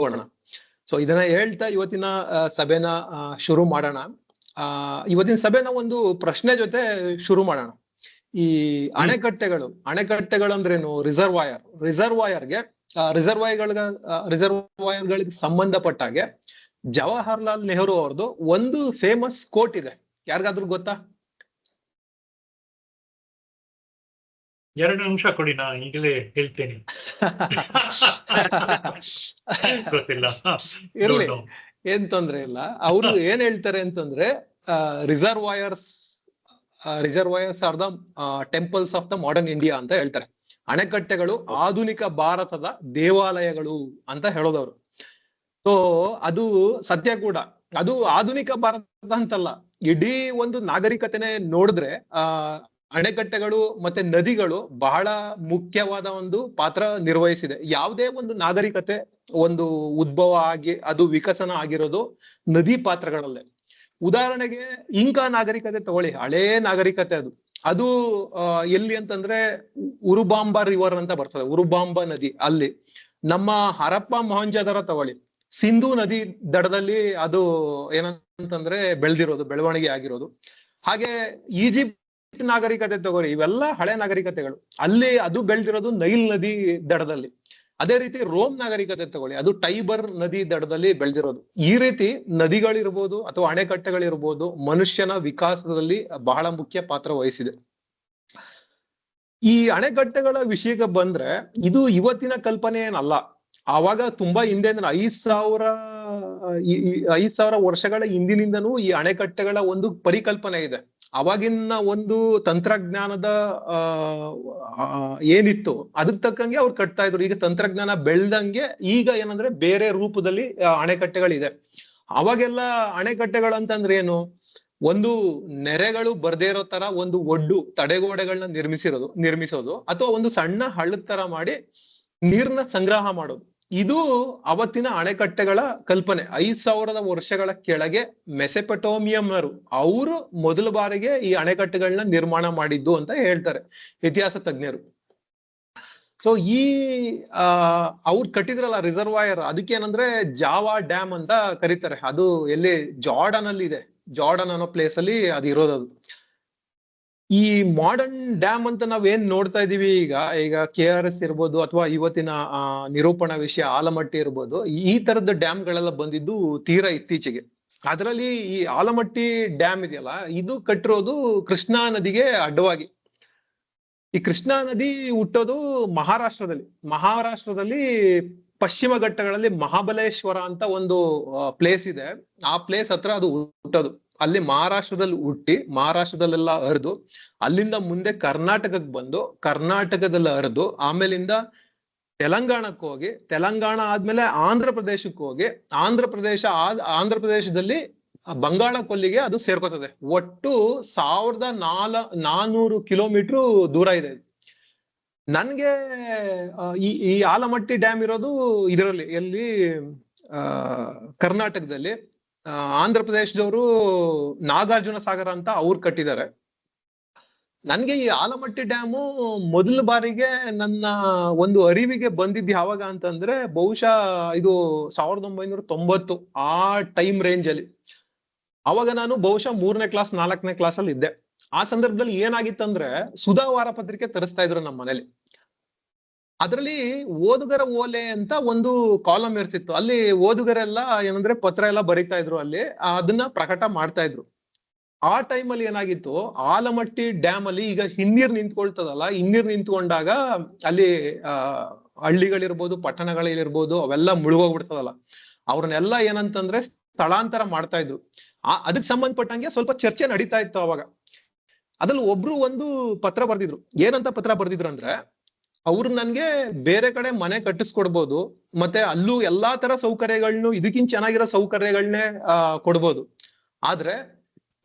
ಹೋಗೋಣ. ಸೊ ಇದನ್ನ ಹೇಳ್ತಾ ಇವತ್ತಿನ ಸಭೆನ ಶುರು ಮಾಡೋಣ. ಇವತ್ತಿನ ಸಭೆನ ಒಂದು ಪ್ರಶ್ನೆ ಜೊತೆ ಶುರು ಮಾಡೋಣ. ಈ ಅಣೆಕಟ್ಟೆಗಳು ಅಂದ್ರೇನು? ರಿಸರ್ವಾಯರ್ಗೆ ರಿಸರ್ವಾಯರ್ಗಳಿಗೆ ಸಂಬಂಧಪಟ್ಟ ಹಾಗೆ ಜವಾಹರ್ಲಾಲ್ ನೆಹರು ಅವ್ರದ್ದು ಒಂದು ಫೇಮಸ್ ಕೋಟ್ ಇದೆ. ಯಾರಿಗಾದ್ರೂ ಗೊತ್ತಾ? 2 ನಿಮಿಷ ಕೊಡಿ, ನಾ ಈಗಲೇ ಹೇಳ್ತೇನೆ. ಗೊತ್ತಿಲ್ಲ. ಇರ್ಲಿ, ಏನ್ ತೊಂದ್ರೆ ಇಲ್ಲ. ಅವರು ಏನ್ ಹೇಳ್ತಾರೆ ಅಂತಂದ್ರೆ, reservoirs are the temples of the modern India ಅಂತ ಹೇಳ್ತಾರೆ. ಅಣೆಕಟ್ಟೆಗಳು ಆಧುನಿಕ ಭಾರತದ ದೇವಾಲಯಗಳು ಅಂತ ಹೇಳೋದವ್ರು. ಸೊ ಅದು ಸತ್ಯ ಕೂಡ. ಅದು ಆಧುನಿಕ ಭಾರತ ಅಂತಲ್ಲ, ಇಡೀ ಒಂದು ನಾಗರಿಕತೆನೆ ನೋಡಿದ್ರೆ ಅಣೆಕಟ್ಟೆಗಳು ಮತ್ತೆ ನದಿಗಳು ಬಹಳ ಮುಖ್ಯವಾದ ಒಂದು ಪಾತ್ರ ನಿರ್ವಹಿಸಿದೆ. ಯಾವುದೇ ಒಂದು ನಾಗರಿಕತೆ ಒಂದು ಉದ್ಭವ ಆಗಿ ಅದು ವಿಕಸನ ಆಗಿರೋದು ನದಿ ಪಾತ್ರಗಳಲ್ಲೇ. ಉದಾಹರಣೆಗೆ ಇಂಕಾ ನಾಗರಿಕತೆ ತಗೊಳ್ಳಿ, ಹಳೇ ನಾಗರಿಕತೆ ಅದು ಎಲ್ಲಿ ಅಂತಂದ್ರೆ ಉರುಬಾಂಬಾ ರಿವರ್ ಅಂತ ಬರ್ತದೆ, ಉರುಬಾಂಬಾ ನದಿ. ಅಲ್ಲಿ ನಮ್ಮ ಹರಪ್ಪ ಮೊಹಂಜದಾರೋ ತಗೊಳ್ಳಿ, ಸಿಂಧೂ ನದಿ ದಡದಲ್ಲಿ ಅದು ಏನಂತಂದ್ರೆ ಬೆಳವಣಿಗೆ ಆಗಿರೋದು. ಹಾಗೆ ಈಜಿಪ್ಟ್ ನಾಗರಿಕತೆ ತಗೋರಿ, ಇವೆಲ್ಲ ಹಳೆ ನಾಗರಿಕತೆಗಳು. ಅಲ್ಲಿ ಅದು ಬೆಳೆದಿರೋದು ನೈಲ್ ನದಿ ದಡದಲ್ಲಿ. ಅದೇ ರೀತಿ ರೋಮ್ ನಾಗರಿಕತೆ ತಗೊಳ್ಳಿ, ಅದು ಟೈಬರ್ ನದಿ ದಡದಲ್ಲಿ ಬೆಳೆದಿರೋದು. ಈ ರೀತಿ ನದಿಗಳಿರ್ಬೋದು ಅಥವಾ ಅಣೆಕಟ್ಟೆಗಳಿರ್ಬೋದು ಮನುಷ್ಯನ ವಿಕಾಸದಲ್ಲಿ ಬಹಳ ಮುಖ್ಯ ಪಾತ್ರ ವಹಿಸಿದೆ. ಈ ಅಣೆಕಟ್ಟೆಗಳ ವಿಷಯಕ್ಕೆ ಬಂದ್ರೆ ಇದು ಇವತ್ತಿನ ಕಲ್ಪನೆ ಏನಲ್ಲ. ಆವಾಗ ತುಂಬಾ ಹಿಂದೆ ಅಂದ್ರೆ 5,000 ವರ್ಷಗಳ ಹಿಂದಿನಿಂದನೂ ಈ ಅಣೆಕಟ್ಟೆಗಳ ಒಂದು ಪರಿಕಲ್ಪನೆ ಇದೆ. ಅವಾಗಿನ ಒಂದು ತಂತ್ರಜ್ಞಾನದ ಏನಿತ್ತು ಅದಕ್ಕೆ ತಕ್ಕಂಗೆ ಅವ್ರು ಕಟ್ತಾ ಇದ್ರು. ಈಗ ತಂತ್ರಜ್ಞಾನ ಬೆಳ್ದಂಗೆ ಈಗ ಏನಂದ್ರೆ ಬೇರೆ ರೂಪದಲ್ಲಿ ಅಣೆಕಟ್ಟೆಗಳಿದೆ. ಅವಾಗೆಲ್ಲ ಅಣೆಕಟ್ಟೆಗಳು ಅಂತಂದ್ರೆ ಏನು? ಒಂದು ನೆರೆಗಳು ಬರ್ದೇ ಇರೋ ತರ ಒಂದು ಒಡ್ಡು ತಡೆಗೋಡೆಗಳನ್ನ ನಿರ್ಮಿಸೋದು ಅಥವಾ ಒಂದು ಸಣ್ಣ ಹಳ್ಳದ ತರ ಮಾಡಿ ನೀರ್ನ ಸಂಗ್ರಹ ಮಾಡೋದು. ಇದು ಅವತ್ತಿನ ಅಣೆಕಟ್ಟೆಗಳ ಕಲ್ಪನೆ. 5,000 ವರ್ಷಗಳ ಕೆಳಗೆ ಮೆಸೊಪೊಟೇಮಿಯನ್ನರು ಅವರು ಮೊದಲ ಬಾರಿಗೆ ಈ ಅಣೆಕಟ್ಟೆಗಳನ್ನ ನಿರ್ಮಾಣ ಮಾಡಿದ್ದು ಅಂತ ಹೇಳ್ತಾರೆ ಇತಿಹಾಸ ತಜ್ಞರು. ಸೊ ಈ ಅವ್ರು ಕಟ್ಟಿದ್ರಲ್ಲ ರಿಸರ್ವಾಯರ್, ಅದಕ್ಕೇನಂದ್ರೆ ಜಾವಾ ಡ್ಯಾಮ್ ಅಂತ ಕರೀತಾರೆ. ಅದು ಎಲ್ಲಿ? ಜಾರ್ಡನ್ ಅಲ್ಲಿ ಇದೆ. ಜಾರ್ಡನ್ ಅನ್ನೋ ಪ್ಲೇಸ್ ಅಲ್ಲಿ ಅದು ಇರೋದದು. ಈ ಮಾಡರ್ನ್ ಡ್ಯಾಮ್ ಅಂತ ನಾವೇನ್ ನೋಡ್ತಾ ಇದೀವಿ ಈಗ KRS ಇರ್ಬೋದು ಅಥವಾ ಇವತ್ತಿನ ನಿರೂಪಣಾ ವಿಷಯ ಆಲಮಟ್ಟಿ ಇರ್ಬೋದು, ಈ ತರದ ಡ್ಯಾಮ್ ಗಳೆಲ್ಲ ಬಂದಿದ್ದು ತೀರಾ ಇತ್ತೀಚೆಗೆ. ಅದರಲ್ಲಿ ಈ ಆಲಮಟ್ಟಿ ಡ್ಯಾಮ್ ಇದೆಯಲ್ಲ, ಇದು ಕಟ್ಟಿರೋದು ಕೃಷ್ಣಾ ನದಿಗೆ ಅಡ್ಡವಾಗಿ. ಈ ಕೃಷ್ಣಾ ನದಿ ಹುಟ್ಟೋದು ಮಹಾರಾಷ್ಟ್ರದಲ್ಲಿ ಪಶ್ಚಿಮ ಘಟ್ಟಗಳಲ್ಲಿ ಮಹಾಬಲೇಶ್ವರ ಅಂತ ಒಂದು ಪ್ಲೇಸ್ ಇದೆ. ಆ ಪ್ಲೇಸ್ ಹತ್ರ ಅದು ಹುಟ್ಟೋದು. ಅಲ್ಲಿ ಮಹಾರಾಷ್ಟ್ರದಲ್ಲಿ ಹುಟ್ಟಿ ಮಹಾರಾಷ್ಟ್ರದಲ್ಲೆಲ್ಲ ಹರಿದು ಅಲ್ಲಿಂದ ಮುಂದೆ ಕರ್ನಾಟಕಕ್ಕೆ ಬಂದು ಕರ್ನಾಟಕದಲ್ಲಿ ಹರಿದು ಆಮೇಲಿಂದ ತೆಲಂಗಾಣಕ್ಕೆ ಹೋಗಿ, ತೆಲಂಗಾಣ ಆದ್ಮೇಲೆ ಆಂಧ್ರ ಪ್ರದೇಶಕ್ಕೆ ಹೋಗಿ, ಆಂಧ್ರ ಪ್ರದೇಶದಲ್ಲಿ ಬಂಗಾಳ ಕೊಲ್ಲಿಗೆ ಅದು ಸೇರ್ಕೋತದೆ. ಒಟ್ಟು 1,400 ಕಿಲೋಮೀಟರ್ ದೂರ ಇದೆ. ನನ್ಗೆ ಈ ಆಲಮಟ್ಟಿ ಡ್ಯಾಮ್ ಇರೋದು ಇದರಲ್ಲಿ ಎಲ್ಲಿ? ಕರ್ನಾಟಕದಲ್ಲಿ. ಆಂಧ್ರ ಪ್ರದೇಶದವರು ನಾಗಾರ್ಜುನ ಸಾಗರ ಅಂತ ಅವ್ರು ಕಟ್ಟಿದ್ದಾರೆ. ನನ್ಗೆ ಈ ಆಲಮಟ್ಟಿ ಡ್ಯಾಮು ಮೊದಲ ಬಾರಿಗೆ ನನ್ನ ಒಂದು ಅರಿವಿಗೆ ಬಂದಿದ್ದು ಯಾವಾಗ ಅಂತಂದ್ರೆ ಬಹುಶಃ ಇದು 1990 ಆ ಟೈಮ್ ರೇಂಜ್ ಅಲ್ಲಿ. ಅವಾಗ ನಾನು ಬಹುಶಃ 3ನೇ ಕ್ಲಾಸ್ 4ನೇ ಕ್ಲಾಸ್ ಅಲ್ಲಿ ಇದ್ದೆ. ಆ ಸಂದರ್ಭದಲ್ಲಿ ಏನಾಗಿತ್ತಂದ್ರೆ ಸುಧಾ ವಾರಪತ್ರಿಕೆ ತರಿಸ್ತಾ ಇದ್ರು ನಮ್ಮ ಮನೇಲಿ. ಅದರಲ್ಲಿ ಓದುಗರ ಓಲೆ ಅಂತ ಒಂದು ಕಾಲಮ್ ಇರ್ತಿತ್ತು. ಅಲ್ಲಿ ಓದುಗರೆಲ್ಲ ಏನಂದ್ರೆ ಪತ್ರ ಎಲ್ಲ ಬರಿತಾ ಇದ್ರು, ಅಲ್ಲಿ ಅದನ್ನ ಪ್ರಕಟ ಮಾಡ್ತಾ ಇದ್ರು. ಆ ಟೈಮಲ್ಲಿ ಏನಾಗಿತ್ತು, ಆಲಮಟ್ಟಿ ಡ್ಯಾಮ್ ಅಲ್ಲಿ ಈಗ ಹಿನ್ನೀರ್ ನಿಂತ್ಕೊಳ್ತದಲ್ಲ, ಹಿನ್ನೀರ್ ನಿಂತ್ಕೊಂಡಾಗ ಅಲ್ಲಿ ಹಳ್ಳಿಗಳಿರ್ಬೋದು ಪಟ್ಟಣಗಳಿರ್ಬೋದು ಅವೆಲ್ಲ ಮುಳುಗೋಗ್ಬಿಡ್ತದಲ್ಲ, ಅವ್ರನ್ನೆಲ್ಲ ಏನಂತಂದ್ರೆ ಸ್ಥಳಾಂತರ ಮಾಡ್ತಾ ಇದ್ರು. ಅದಕ್ಕೆ ಸಂಬಂಧಪಟ್ಟಂಗೆ ಸ್ವಲ್ಪ ಚರ್ಚೆ ನಡೀತಾ ಇತ್ತು ಅವಾಗ. ಅದ್ರಲ್ಲಿ ಒಬ್ರು ಒಂದು ಪತ್ರ ಬರ್ದಿದ್ರು. ಏನಂತ ಪತ್ರ ಬರ್ದಿದ್ರು ಅಂದ್ರೆ, ಅವ್ರು ನನ್ಗೆ ಬೇರೆ ಕಡೆ ಮನೆ ಕಟ್ಟಿಸ್ಕೊಡ್ಬೋದು, ಮತ್ತೆ ಅಲ್ಲೂ ಎಲ್ಲಾ ತರ ಸೌಕರ್ಯಗಳನ್ನು ಇದಕ್ಕಿಂತ ಚೆನ್ನಾಗಿರೋ ಸೌಕರ್ಯಗಳನ್ನೇ ಕೊಡ್ಬೋದು. ಆದ್ರೆ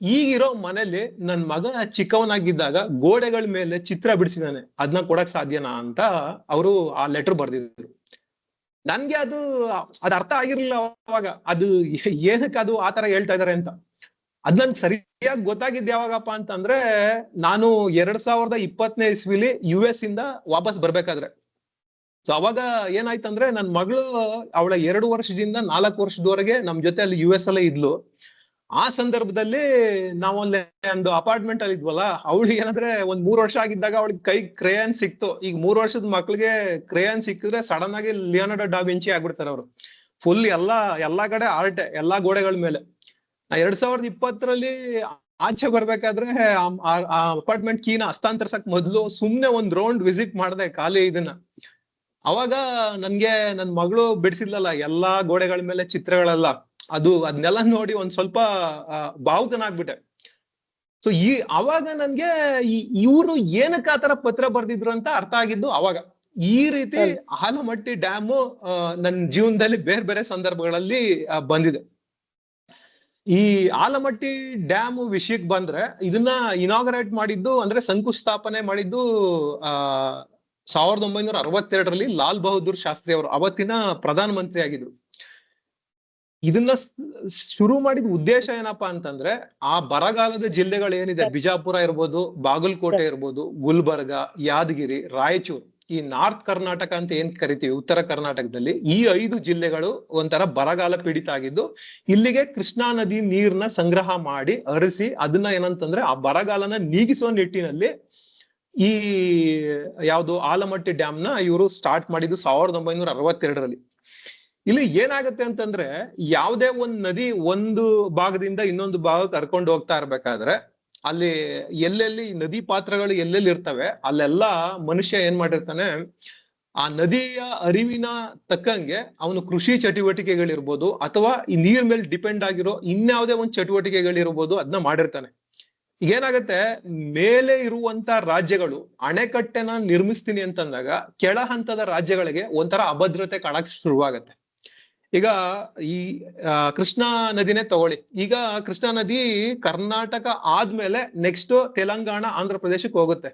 ಈಗಿರೋ ಮನೇಲಿ ನನ್ ಮಗ ಚಿಕ್ಕವನಾಗಿದ್ದಾಗ ಗೋಡೆಗಳ ಮೇಲೆ ಚಿತ್ರ ಬಿಡಿಸಿದಾನೆ, ಅದನ್ನ ಕೊಡಕ್ ಸಾಧ್ಯನಾ ಅಂತ ಅವರು ಆ ಲೆಟರ್ ಬರ್ದಿದ್ರು. ನನ್ಗೆ ಅದು ಅರ್ಥ ಆಗಿರ್ಲಿಲ್ಲ ಅವಾಗ, ಅದು ಏನಕ್ಕೆ ಅದು ಆತರ ಹೇಳ್ತಾ ಇದಾರೆ ಅಂತ. ಅದ್ ನನ್ಗೆ ಸರಿಯಾಗಿ ಗೊತ್ತಾಗಿದ್ದು ಯಾವಾಗಪ್ಪ ಅಂತಂದ್ರೆ, ನಾನು 2020ನೇ ಇಸ್ವಿಲಿ US ಇಂದ ವಾಪಸ್ ಬರ್ಬೇಕಾದ್ರೆ ಸೊ ಅವಾಗ ಏನಾಯ್ತಂದ್ರೆ ನನ್ ಮಗಳು ಅವಳ 2 ವರ್ಷದಿಂದ 4 ವರ್ಷದವರೆಗೆ ನಮ್ ಜೊತೆ ಅಲ್ಲಿ US ಅಲ್ಲೇ ಇದ್ಲು. ಆ ಸಂದರ್ಭದಲ್ಲಿ ನಾವೊಂದು ಅಪಾರ್ಟ್ಮೆಂಟ್ ಅಲ್ಲಿ ಇದ್ವಲ್ಲ, ಅವಳಿಗೆ ಏನಂದ್ರೆ 3 ವರ್ಷ ಆಗಿದ್ದಾಗ ಅವಳಿಗೆ ಕೈ ಕ್ರೇಯನ್ ಸಿಕ್ತು. ಈಗ 3 ವರ್ಷದ ಮಕ್ಳಿಗೆ ಕ್ರೇಯನ್ ಸಿಕ್ಕಿದ್ರೆ ಸಡನ್ ಆಗಿ ಲಿಯೋನಾರ್ಡೋ ಡಾ ವಿಂಚಿ ಆಗ್ಬಿಡ್ತಾರೆ ಅವರು. ಫುಲ್ ಎಲ್ಲಾ ಕಡೆ ಆರ್ಟೆ, ಎಲ್ಲಾ ಗೋಡೆಗಳ ಮೇಲೆ. 2020ರಲ್ಲಿ ಆಚೆ ಬರ್ಬೇಕಾದ್ರೆ ಆ ಅಪಾರ್ಟ್ಮೆಂಟ್ ಕೀನ ಹಸ್ತಾಂತರಿಸಕ್ ಮೊದ್ಲು ಸುಮ್ನೆ ಒಂದ್ ರೌಂಡ್ ವಿಸಿಟ್ ಮಾಡ್ದೆ ಖಾಲಿ ಇದನ್ನ. ಅವಾಗ ನನ್ಗೆ ನನ್ ಮಗಳು ಬಿಡಿಸಿದ್ಲಲ್ಲ ಎಲ್ಲಾ ಗೋಡೆಗಳ ಮೇಲೆ ಚಿತ್ರಗಳೆಲ್ಲ, ಅದನ್ನೆಲ್ಲ ನೋಡಿ ಒಂದ್ ಸ್ವಲ್ಪ ಭಾವುಕನಾಗ್ಬಿಟ್ಟೆ. ಸೊ ಅವಾಗ ನನ್ಗೆ ಇವ್ರು ಏನಕ್ಕೆ ಆತರ ಪತ್ರ ಬರ್ದಿದ್ರು ಅಂತ ಅರ್ಥ ಆಗಿದ್ದು ಅವಾಗ. ಈ ರೀತಿ ಆಲಮಟ್ಟಿ ಡ್ಯಾಮು ನನ್ನ ಜೀವನದಲ್ಲಿ ಬೇರೆ ಬೇರೆ ಸಂದರ್ಭಗಳಲ್ಲಿ ಬಂದಿದೆ. ಈ ಆಲಮಟ್ಟಿ ಡ್ಯಾಮ್ ವಿಷಯಕ್ಕೆ ಬಂದ್ರೆ, ಇದನ್ನ ಇನಾಗರೇಟ್ ಮಾಡಿದ್ದು ಅಂದ್ರೆ ಶಂಕುಸ್ಥಾಪನೆ ಮಾಡಿದ್ದು 1962ರಲ್ಲಿ ಲಾಲ್ ಬಹದ್ದೂರ್ ಶಾಸ್ತ್ರಿ ಅವರು, ಅವತ್ತಿನ ಪ್ರಧಾನ ಮಂತ್ರಿ ಆಗಿದ್ರು. ಇದನ್ನ ಶುರು ಮಾಡಿದ ಉದ್ದೇಶ ಏನಪ್ಪಾ ಅಂತಂದ್ರೆ, ಆ ಬರಗಾಲದ ಜಿಲ್ಲೆಗಳು ಏನಿದೆ, ಬಿಜಾಪುರ ಇರ್ಬೋದು, ಬಾಗಲಕೋಟೆ ಇರ್ಬೋದು, ಗುಲ್ಬರ್ಗ, ಯಾದಗಿರಿ, ರಾಯಚೂರು, ಈ ನಾರ್ತ್ ಕರ್ನಾಟಕ ಅಂತ ಏನ್ ಕರಿತೀವಿ, ಉತ್ತರ ಕರ್ನಾಟಕದಲ್ಲಿ ಈ 5 ಜಿಲ್ಲೆಗಳು ಒಂಥರ ಬರಗಾಲ ಪೀಡಿತ ಆಗಿದ್ದು, ಇಲ್ಲಿಗೆ ಕೃಷ್ಣಾ ನದಿ ನೀರ್ನ ಸಂಗ್ರಹ ಮಾಡಿ ಹರಿಸಿ ಅದನ್ನ ಏನಂತಂದ್ರೆ ಆ ಬರಗಾಲನ ನೀಗಿಸುವ ನಿಟ್ಟಿನಲ್ಲಿ ಈ ಯಾವ್ದು ಆಲಮಟ್ಟಿ ಡ್ಯಾಮ್ ನ ಇವರು ಸ್ಟಾರ್ಟ್ ಮಾಡಿದ್ದು 1962ರಲ್ಲಿ. ಇಲ್ಲಿ ಏನಾಗತ್ತೆ ಅಂತಂದ್ರೆ, ಯಾವುದೇ ಒಂದ್ ನದಿ ಒಂದು ಭಾಗದಿಂದ ಇನ್ನೊಂದು ಭಾಗಕ್ಕೆ ಕರ್ಕೊಂಡು ಹೋಗ್ತಾ ಇರ್ಬೇಕಾದ್ರೆ ಅಲ್ಲಿ ಎಲ್ಲೆಲ್ಲಿ ನದಿ ಪಾತ್ರಗಳು ಎಲ್ಲೆಲ್ಲಿ ಇರ್ತವೆ ಅಲ್ಲೆಲ್ಲ ಮನುಷ್ಯ ಏನ್ ಮಾಡಿರ್ತಾನೆ, ಆ ನದಿಯ ಅರಿವಿನ ತಕ್ಕಂಗೆ ಅವನು ಕೃಷಿ ಚಟುವಟಿಕೆಗಳಿರ್ಬೋದು ಅಥವಾ ಈ ನೀರ್ ಮೇಲೆ ಡಿಪೆಂಡ್ ಆಗಿರೋ ಇನ್ಯಾವುದೇ ಒಂದು ಚಟುವಟಿಕೆಗಳಿರ್ಬೋದು ಅದನ್ನ ಮಾಡಿರ್ತಾನೆ. ಏನಾಗತ್ತೆ, ಮೇಲೆ ಇರುವಂತ ರಾಜ್ಯಗಳು ಅಣೆಕಟ್ಟೆನ ನಿರ್ಮಿಸ್ತೀನಿ ಅಂತಂದಾಗ ಕೆಳ ಹಂತದ ರಾಜ್ಯಗಳಿಗೆ ಒಂಥರ ಅಭದ್ರತೆ ಕಾಣಕ್ ಶುರುವಾಗತ್ತೆ. ಈಗ ಈ ಕೃಷ್ಣಾ ನದಿನೇ ತಗೊಳ್ಳಿ. ಈಗ ಕೃಷ್ಣಾ ನದಿ ಕರ್ನಾಟಕ ಆದ್ಮೇಲೆ ನೆಕ್ಸ್ಟ್ ತೆಲಂಗಾಣ, ಆಂಧ್ರ ಪ್ರದೇಶಕ್ಕೆ ಹೋಗುತ್ತೆ.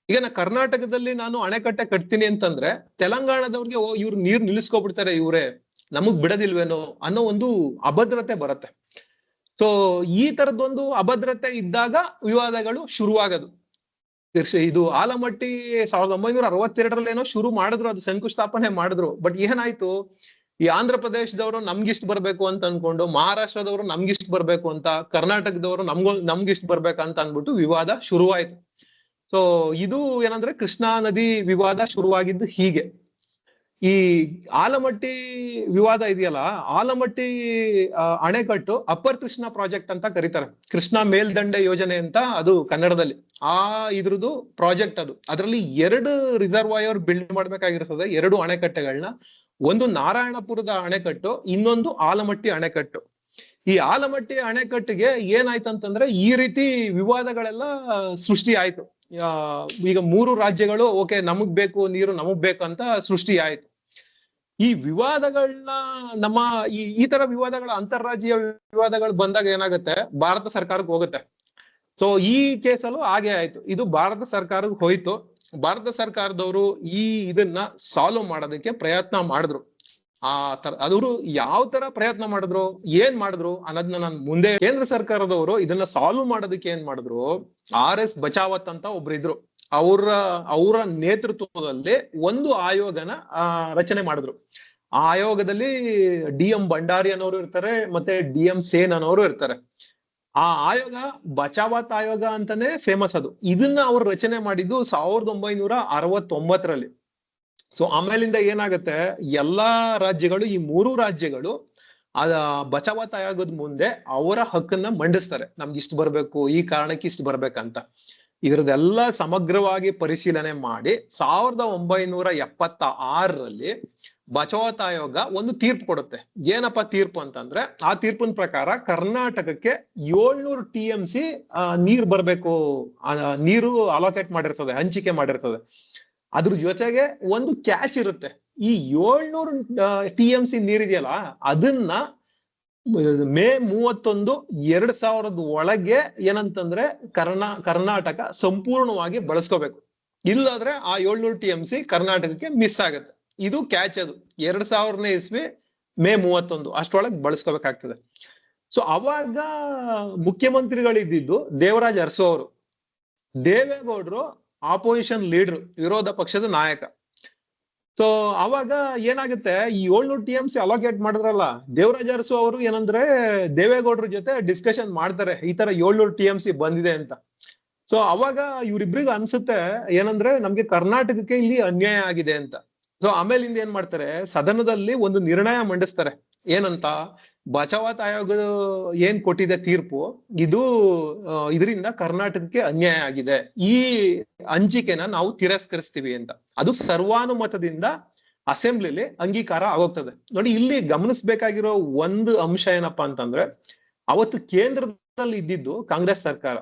ಈಗ ಕರ್ನಾಟಕದಲ್ಲಿ ನಾನು ಅಣೆಕಟ್ಟೆ ಕಟ್ತೀನಿ ಅಂತಂದ್ರೆ ತೆಲಂಗಾಣದವ್ರಿಗೆ ಇವ್ರು ನೀರ್ ನಿಲ್ಲಿಸ್ಕೊಬಿಡ್ತಾರೆ, ಇವ್ರೆ ನಮಗ್ ಬಿಡದಿಲ್ವೇನೋ ಅನ್ನೋ ಒಂದು ಅಭದ್ರತೆ ಬರುತ್ತೆ. ಸೊ ಈ ತರದೊಂದು ಅಭದ್ರತೆ ಇದ್ದಾಗ ವಿವಾದಗಳು ಶುರುವಾಗದು. ಇದು ಆಲಮಟ್ಟಿ 1962ರಲ್ಲಿ ಏನೋ ಶುರು ಮಾಡಿದ್ರು, ಅದು ಶಂಕುಸ್ಥಾಪನೆ ಮಾಡಿದ್ರು. ಬಟ್ ಏನಾಯ್ತು, ಈ ಆಂಧ್ರ ಪ್ರದೇಶದವರು ನಮ್ಗಿಷ್ಟು ಬರ್ಬೇಕು ಅಂತ ಅನ್ಕೊಂಡು, ಮಹಾರಾಷ್ಟ್ರದವರು ನಮ್ಗಿಷ್ಟು ಬರ್ಬೇಕು ಅಂತ, ಕರ್ನಾಟಕದವರು ನಮ್ಗಿಷ್ಟು ಬರ್ಬೇಕಂತ ಅನ್ಬಿಟ್ಟು ವಿವಾದ ಶುರುವಾಯ್ತು. ಸೊ ಇದು ಏನಂದ್ರೆ ಕೃಷ್ಣಾ ನದಿ ವಿವಾದ ಶುರುವಾಗಿದ್ದು ಹೀಗೆ. ಈ ಆಲಮಟ್ಟಿ ವಿವಾದ ಇದೆಯಲ್ಲ, ಆಲಮಟ್ಟಿ ಅಣೆಕಟ್ಟು ಅಪ್ಪರ್ ಕೃಷ್ಣಾ ಪ್ರಾಜೆಕ್ಟ್ ಅಂತ ಕರೀತಾರೆ. ಕೃಷ್ಣಾ ಮೇಲ್ದಂಡೆ ಯೋಜನೆ ಅಂತ ಅದು ಕನ್ನಡದಲ್ಲಿ. ಇದ್ರದ್ದು ಪ್ರಾಜೆಕ್ಟ್ ಅದು. ಅದರಲ್ಲಿ 2 ರಿಸರ್ವಾಯರ್ ಬಿಲ್ಡ್ ಮಾಡ್ಬೇಕಾಗಿರ್ತದೆ, 2 ಅಣೆಕಟ್ಟೆಗಳನ್ನ. ಒಂದು ನಾರಾಯಣಪುರದ ಅಣೆಕಟ್ಟು, ಇನ್ನೊಂದು ಆಲಮಟ್ಟಿ ಅಣೆಕಟ್ಟು. ಈ ಆಲಮಟ್ಟಿ ಅಣೆಕಟ್ಟಿಗೆ ಏನಾಯ್ತಂತಂದ್ರೆ ಈ ರೀತಿ ವಿವಾದಗಳೆಲ್ಲ ಸೃಷ್ಟಿ ಆಯ್ತು. ಈಗ 3 ರಾಜ್ಯಗಳು ಓಕೆ ನಮಗ್ ಬೇಕು ನೀರು, ನಮಗ್ ಬೇಕು ಅಂತ ಸೃಷ್ಟಿ ಆಯ್ತು. ಈ ವಿವಾದಗಳನ್ನ ನಮ್ಮ ಈ ತರ ವಿವಾದಗಳ ಅಂತಾರಾಜ್ಯೀಯ ವಿವಾದಗಳು ಬಂದಾಗ ಏನಾಗುತ್ತೆ, ಭಾರತ ಸರ್ಕಾರಕ್ಕೆ ಹೋಗುತ್ತೆ. ಸೊ ಈ ಕೇಸಲ್ಲೂ ಹಾಗೆ ಆಯ್ತು. ಇದು ಭಾರತ ಸರ್ಕಾರಕ್ಕೆ ಹೋಯ್ತು. ಭಾರತ ಸರ್ಕಾರದವರು ಇದನ್ನ ಸಾಲ್ವ್ ಮಾಡೋದಕ್ಕೆ ಪ್ರಯತ್ನ ಮಾಡಿದ್ರು. ಅವರು ಯಾವ ತರ ಪ್ರಯತ್ನ ಮಾಡಿದ್ರು, ಏನ್ ಮಾಡಿದ್ರು ಅನ್ನೋದನ್ನ ನಾನು ಮುಂದೆ. ಕೇಂದ್ರ ಸರ್ಕಾರದವರು ಇದನ್ನ ಸಾಲ್ವ್ ಮಾಡೋದಕ್ಕೆ ಏನ್ ಮಾಡಿದ್ರು, RS ಬಚಾವತ್ ಅಂತ ಒಬ್ರು ಇದ್ರು. ಅವರ ನೇತೃತ್ವದಲ್ಲಿ ಒಂದು ಆಯೋಗನ ರಚನೆ ಮಾಡಿದ್ರು. ಆ ಆಯೋಗದಲ್ಲಿ DM ಭಂಡಾರಿ ಅನ್ನೋರು ಇರ್ತಾರೆ, ಮತ್ತೆ DM ಸೇನ್ ಅನ್ನೋರು ಇರ್ತಾರೆ. ಆ ಆಯೋಗ ಬಚಾವತ್ ಆಯೋಗ ಅಂತಾನೆ ಫೇಮಸ್ ಅದು. ಇದನ್ನ ಅವ್ರು ರಚನೆ ಮಾಡಿದ್ದು 1969ರಲ್ಲಿ. ಸೊ ಆಮೇಲಿಂದ ಏನಾಗುತ್ತೆ, ಎಲ್ಲಾ ರಾಜ್ಯಗಳು, ಈ 3 ರಾಜ್ಯಗಳು ಬಚಾವತ್ ಆಯೋಗದ ಮುಂದೆ ಅವರ ಹಕ್ಕನ್ನ ಮಂಡಿಸ್ತಾರೆ. ನಮ್ಗೆ ಇಷ್ಟು ಬರ್ಬೇಕು, ಈ ಕಾರಣಕ್ಕೆ ಇಷ್ಟು ಬರ್ಬೇಕಂತ. ಇದ್ರದೆಲ್ಲ ಸಮಗ್ರವಾಗಿ ಪರಿಶೀಲನೆ ಮಾಡಿ 1976ರಲ್ಲಿ ಬಚಾವತ್ ಆಯೋಗ ಒಂದು ತೀರ್ಪು ಕೊಡುತ್ತೆ. ಏನಪ್ಪಾ ತೀರ್ಪು ಅಂತಂದ್ರೆ, ಆ ತೀರ್ಪಿನ ಪ್ರಕಾರ ಕರ್ನಾಟಕಕ್ಕೆ 700 TMC ನೀರ್ ಬರ್ಬೇಕು, ನೀರು ಅಲೋಕೇಟ್ ಮಾಡಿರ್ತದೆ, ಹಂಚಿಕೆ ಮಾಡಿರ್ತದೆ. ಅದ್ರ ಜೊತೆಗೆ ಒಂದು ಕ್ಯಾಚ್ ಇರುತ್ತೆ. ಈ 700 TMC ನೀರಿದೆಯಲ್ಲ, ಅದನ್ನ ಮೇ 31, 2000 ಒಳಗೆ ಏನಂತಂದ್ರೆ ಕರ್ನಾಟಕ ಸಂಪೂರ್ಣವಾಗಿ ಬಳಸ್ಕೋಬೇಕು. ಇಲ್ಲಾದ್ರೆ ಆ 700 TMC ಕರ್ನಾಟಕಕ್ಕೆ ಮಿಸ್ ಆಗತ್ತೆ. ಇದು ಕ್ಯಾಚ್. ಅದು 2000ನೇ ಇಸ್ವಿ ಮೇ 31 ಅಷ್ಟೊಳಗೆ ಬಳಸ್ಕೋಬೇಕಾಗ್ತದೆ. ಸೊ ಅವಾಗ ಮುಖ್ಯಮಂತ್ರಿಗಳಿದ್ದು ದೇವರಾಜ್ ಅರಸು ಅವರು. ದೇವೇಗೌಡರು ಆಪೋಸಿಷನ್ ಲೀಡರ್, ವಿರೋಧ ಪಕ್ಷದ ನಾಯಕ. ಸೊ ಅವಾಗ ಏನಾಗುತ್ತೆ, ಈ 700 TMC ಅಲೋಕೇಟ್ ಮಾಡಿದ್ರಲ್ಲ, ದೇವರಾಜ ಅರಸು ಅವರು ಏನಂದ್ರೆ ದೇವೇಗೌಡರ ಜೊತೆ ಡಿಸ್ಕಷನ್ ಮಾಡ್ತಾರೆ, ಈ ತರ 700 TMC ಬಂದಿದೆ ಅಂತ. ಸೊ ಅವಾಗ ಇವ್ರಿಬ್ರಿಗೂ ಅನ್ಸುತ್ತೆ ಏನಂದ್ರೆ ನಮ್ಗೆ ಕರ್ನಾಟಕಕ್ಕೆ ಇಲ್ಲಿ ಅನ್ಯಾಯ ಆಗಿದೆ ಅಂತ. ಸೊ ಆಮೇಲಿಂದ ಏನ್ ಮಾಡ್ತಾರೆ, ಸದನದಲ್ಲಿ ಒಂದು ನಿರ್ಣಯ ಮಂಡಿಸ್ತಾರೆ. ಏನಂತ, ಬಚಾವತ್ ಆಯೋಗ ಏನ್ ಕೊಟ್ಟಿದೆ ತೀರ್ಪು, ಇದು ಇದರಿಂದ ಕರ್ನಾಟಕಕ್ಕೆ ಅನ್ಯಾಯ ಆಗಿದೆ, ಈ ಹಂಚಿಕೆನ ನಾವು ತಿರಸ್ಕರಿಸ್ತೀವಿ ಅಂತ. ಅದು ಸರ್ವಾನುಮತದಿಂದ ಅಸೆಂಬ್ಲಿಲಿ ಅಂಗೀಕಾರ ಆಗೋಗ್ತದೆ. ನೋಡಿ, ಇಲ್ಲಿ ಗಮನಿಸ್ಬೇಕಾಗಿರೋ ಒಂದು ಅಂಶ ಏನಪ್ಪಾ ಅಂತಂದ್ರೆ, ಅವತ್ತು ಕೇಂದ್ರದಲ್ಲಿ ಇದ್ದಿದ್ದು ಕಾಂಗ್ರೆಸ್ ಸರ್ಕಾರ,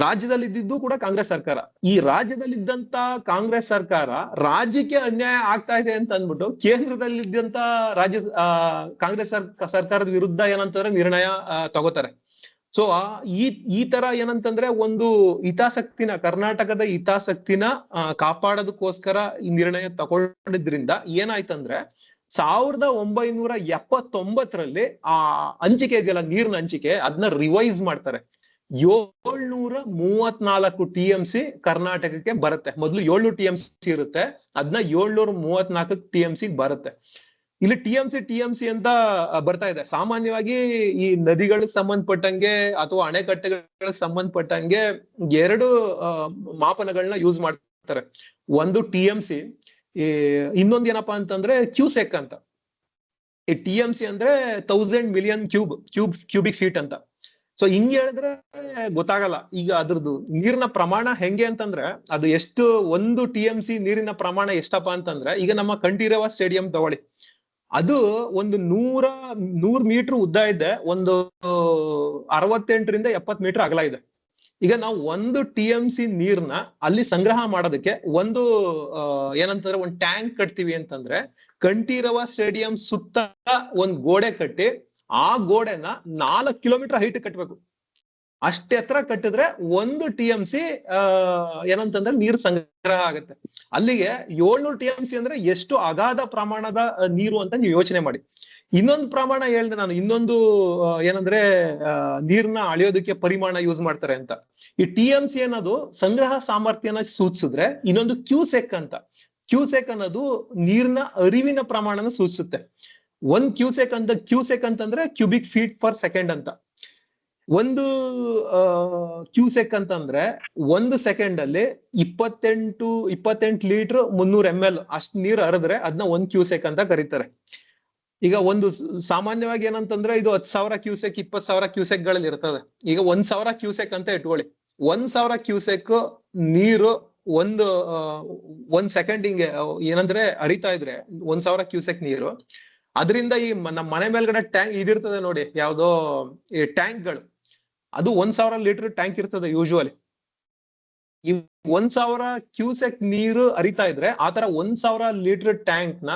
ರಾಜ್ಯದಲ್ಲಿ ಇದ್ದಿದ್ದು ಕೂಡ ಕಾಂಗ್ರೆಸ್ ಸರ್ಕಾರ. ಈ ರಾಜ್ಯದಲ್ಲಿದ್ದಂತ ಕಾಂಗ್ರೆಸ್ ಸರ್ಕಾರ ರಾಜ್ಯಕ್ಕೆ ಅನ್ಯಾಯ ಆಗ್ತಾ ಇದೆ ಅಂತ ಅಂದ್ಬಿಟ್ಟು ಕೇಂದ್ರದಲ್ಲಿದ್ದಂತ ಕಾಂಗ್ರೆಸ್ ಸರ್ಕಾರದ ವಿರುದ್ಧ ಏನಂತಂದ್ರೆ ನಿರ್ಣಯ ತಗೋತಾರೆ. ಸೊ ಈ ತರ ಏನಂತಂದ್ರೆ ಒಂದು ಹಿತಾಸಕ್ತಿನ, ಕರ್ನಾಟಕದ ಹಿತಾಸಕ್ತಿನ ಕಾಪಾಡೋದಕ್ಕೋಸ್ಕರ ಈ ನಿರ್ಣಯ ತಗೊಂಡಿದ್ರಿಂದ ಏನಾಯ್ತಂದ್ರೆ 1979ರಲ್ಲಿ ಆ ಹಂಚಿಕೆ ಇದೆಯಲ್ಲ, ನೀರಿನ ಹಂಚಿಕೆ, ಅದನ್ನ ರಿವೈಸ್ ಮಾಡ್ತಾರೆ. 734 TMC ಕರ್ನಾಟಕಕ್ಕೆ ಬರುತ್ತೆ. ಮೊದಲು 700 TMC ಇರುತ್ತೆ, ಅದನ್ನ 734 TMC ಬರುತ್ತೆ. ಇಲ್ಲಿ TMC ಅಂತ ಬರ್ತಾ ಇದೆ. ಸಾಮಾನ್ಯವಾಗಿ ಈ ನದಿಗಳಿಗೆ ಸಂಬಂಧಪಟ್ಟಂಗೆ ಅಥವಾ ಅಣೆಕಟ್ಟೆಗಳಿಗೆ ಸಂಬಂಧಪಟ್ಟಂಗೆ ಎರಡು ಮಾಪನಗಳನ್ನ ಯೂಸ್ ಮಾಡ್ತಾರೆ. ಒಂದು TMC, ಇನ್ನೊಂದು ಏನಪ್ಪಾ ಅಂತಂದ್ರೆ ಕ್ಯೂಸೆಕ್ ಅಂತ. ಈ TMC ಅಂದ್ರೆ 1000 ಮಿಲಿಯನ್ ಕ್ಯೂಬಿಕ್ ಫೀಟ್ ಅಂತ. ಸೊ ಹಿಂಗ್ ಹೇಳಿದ್ರೆ ಗೊತ್ತಾಗಲ್ಲ. ಈಗ ಅದ್ರದ್ದು ನೀರಿನ ಪ್ರಮಾಣ ಹೆಂಗೆ ಅಂತಂದ್ರೆ, ಅದು ಎಷ್ಟು, ಒಂದು TMC ನೀರಿನ ಪ್ರಮಾಣ ಎಷ್ಟಪ್ಪ ಅಂತಂದ್ರೆ, ಈಗ ನಮ್ಮ ಕಂಠೀರವ ಸ್ಟೇಡಿಯಂ ತಗೊಳ್ಳಿ, ಅದು ಒಂದು 100 ಮೀಟರ್ ಉದ್ದ ಇದೆ, ಒಂದು 68ರಿಂದ 70 ಮೀಟರ್ ಅಗಲ ಇದೆ. ಈಗ ನಾವು 1 TMC ನೀರ್ನ ಅಲ್ಲಿ ಸಂಗ್ರಹ ಮಾಡೋದಕ್ಕೆ ಒಂದು ಏನಂತಂದ್ರೆ ಒಂದು ಟ್ಯಾಂಕ್ ಕಟ್ತೀವಿ ಅಂತಂದ್ರೆ, ಕಂಠೀರವ ಸ್ಟೇಡಿಯಂ ಸುತ್ತ ಒಂದ್ ಗೋಡೆ ಕಟ್ಟಿ ಆ ಗೋಡೆನ 4 ಕಿಲೋಮೀಟರ್ ಹೈಟ್ ಕಟ್ಟಬೇಕು. ಅಷ್ಟೇ ಎತ್ತರ ಕಟ್ಟಿದ್ರೆ 1 TMC ಏನಂತಂದ್ರೆ ನೀರು ಸಂಗ್ರಹ ಆಗುತ್ತೆ. ಅಲ್ಲಿಗೆ 700 TMC ಅಂದ್ರೆ ಎಷ್ಟು ಅಗಾಧ ಪ್ರಮಾಣದ ನೀರು ಅಂತ ನೀವು ಯೋಚನೆ ಮಾಡಿ. ಇನ್ನೊಂದು ಪ್ರಮಾಣ ಹೇಳ್ದೆ ನಾನು, ಇನ್ನೊಂದು ಏನಂದ್ರೆ ನೀರ್ನ ಅಳೆಯೋದಕ್ಕೆ ಪರಿಮಾಣ ಯೂಸ್ ಮಾಡ್ತಾರೆ ಅಂತ. ಈ TMC ಅನ್ನೋದು ಸಂಗ್ರಹ ಸಾಮರ್ಥ್ಯನ ಸೂಚಿಸಿದ್ರೆ, ಇನ್ನೊಂದು ಕ್ಯೂಸೆಕ್ ಅನ್ನೋದು ನೀರಿನ ಅರಿವಿನ ಪ್ರಮಾಣನ ಸೂಚಿಸುತ್ತೆ. 1 ಕ್ಯೂಸೆಕ್ ಅಂತಂದ್ರೆ ಕ್ಯೂಬಿಕ್ ಫೀಟ್ ಪರ್ ಸೆಕೆಂಡ್ ಅಂತ. ಒಂದು ಕ್ಯೂಸೆಕ್ ಅಂತಂದ್ರೆ 1 ಸೆಕೆಂಡ್ ಅಲ್ಲಿ 28 ಲೀಟರ್ 300 ml ಅಷ್ಟು ನೀರು ಹರಿದ್ರೆ ಅದನ್ನ 1 ಕ್ಯೂಸೆಕ್ ಅಂತ ಕರೀತಾರೆ. ಈಗ ಒಂದು ಸಾಮಾನ್ಯವಾಗಿ ಏನಂತಂದ್ರೆ ಇದು 10,000 ಕ್ಯೂಸೆಕ್ 20,000 ಕ್ಯೂಸೆಕ್ ಗಳಲ್ಲಿ ಇರ್ತದೆ. ಈಗ 1,000 ಕ್ಯೂಸೆಕ್ ಅಂತ ಇಟ್ಕೊಳ್ಳಿ. 1,000 ಕ್ಯೂಸೆಕ್ ನೀರು ಒಂದ್ ಸೆಕೆಂಡ್ ಹಿಂಗೆ ಏನಂದ್ರೆ ಹರಿತಾ ಇದ್ರೆ 1,000 ಕ್ಯೂಸೆಕ್ ನೀರು, ಅದರಿಂದ ಈ ನಮ್ಮ ಮನೆ ಮೇಲ್ಗಡೆ ಟ್ಯಾಂಕ್ ಇದಿರ್ತದೆ ನೋಡಿ, ಯಾವ್ದೋ ಈ ಟ್ಯಾಂಕ್ಗಳು, ಅದು 1,000 ಲೀಟರ್ ಟ್ಯಾಂಕ್ ಇರ್ತದೆ ಯೂಶುವಲಿ. ಈ 1,000 ಕ್ಯೂಸೆಕ್ ನೀರು ಹರಿತಾ ಇದ್ರೆ ಆತರ 1,000 ಲೀಟರ್ ಟ್ಯಾಂಕ್ ನ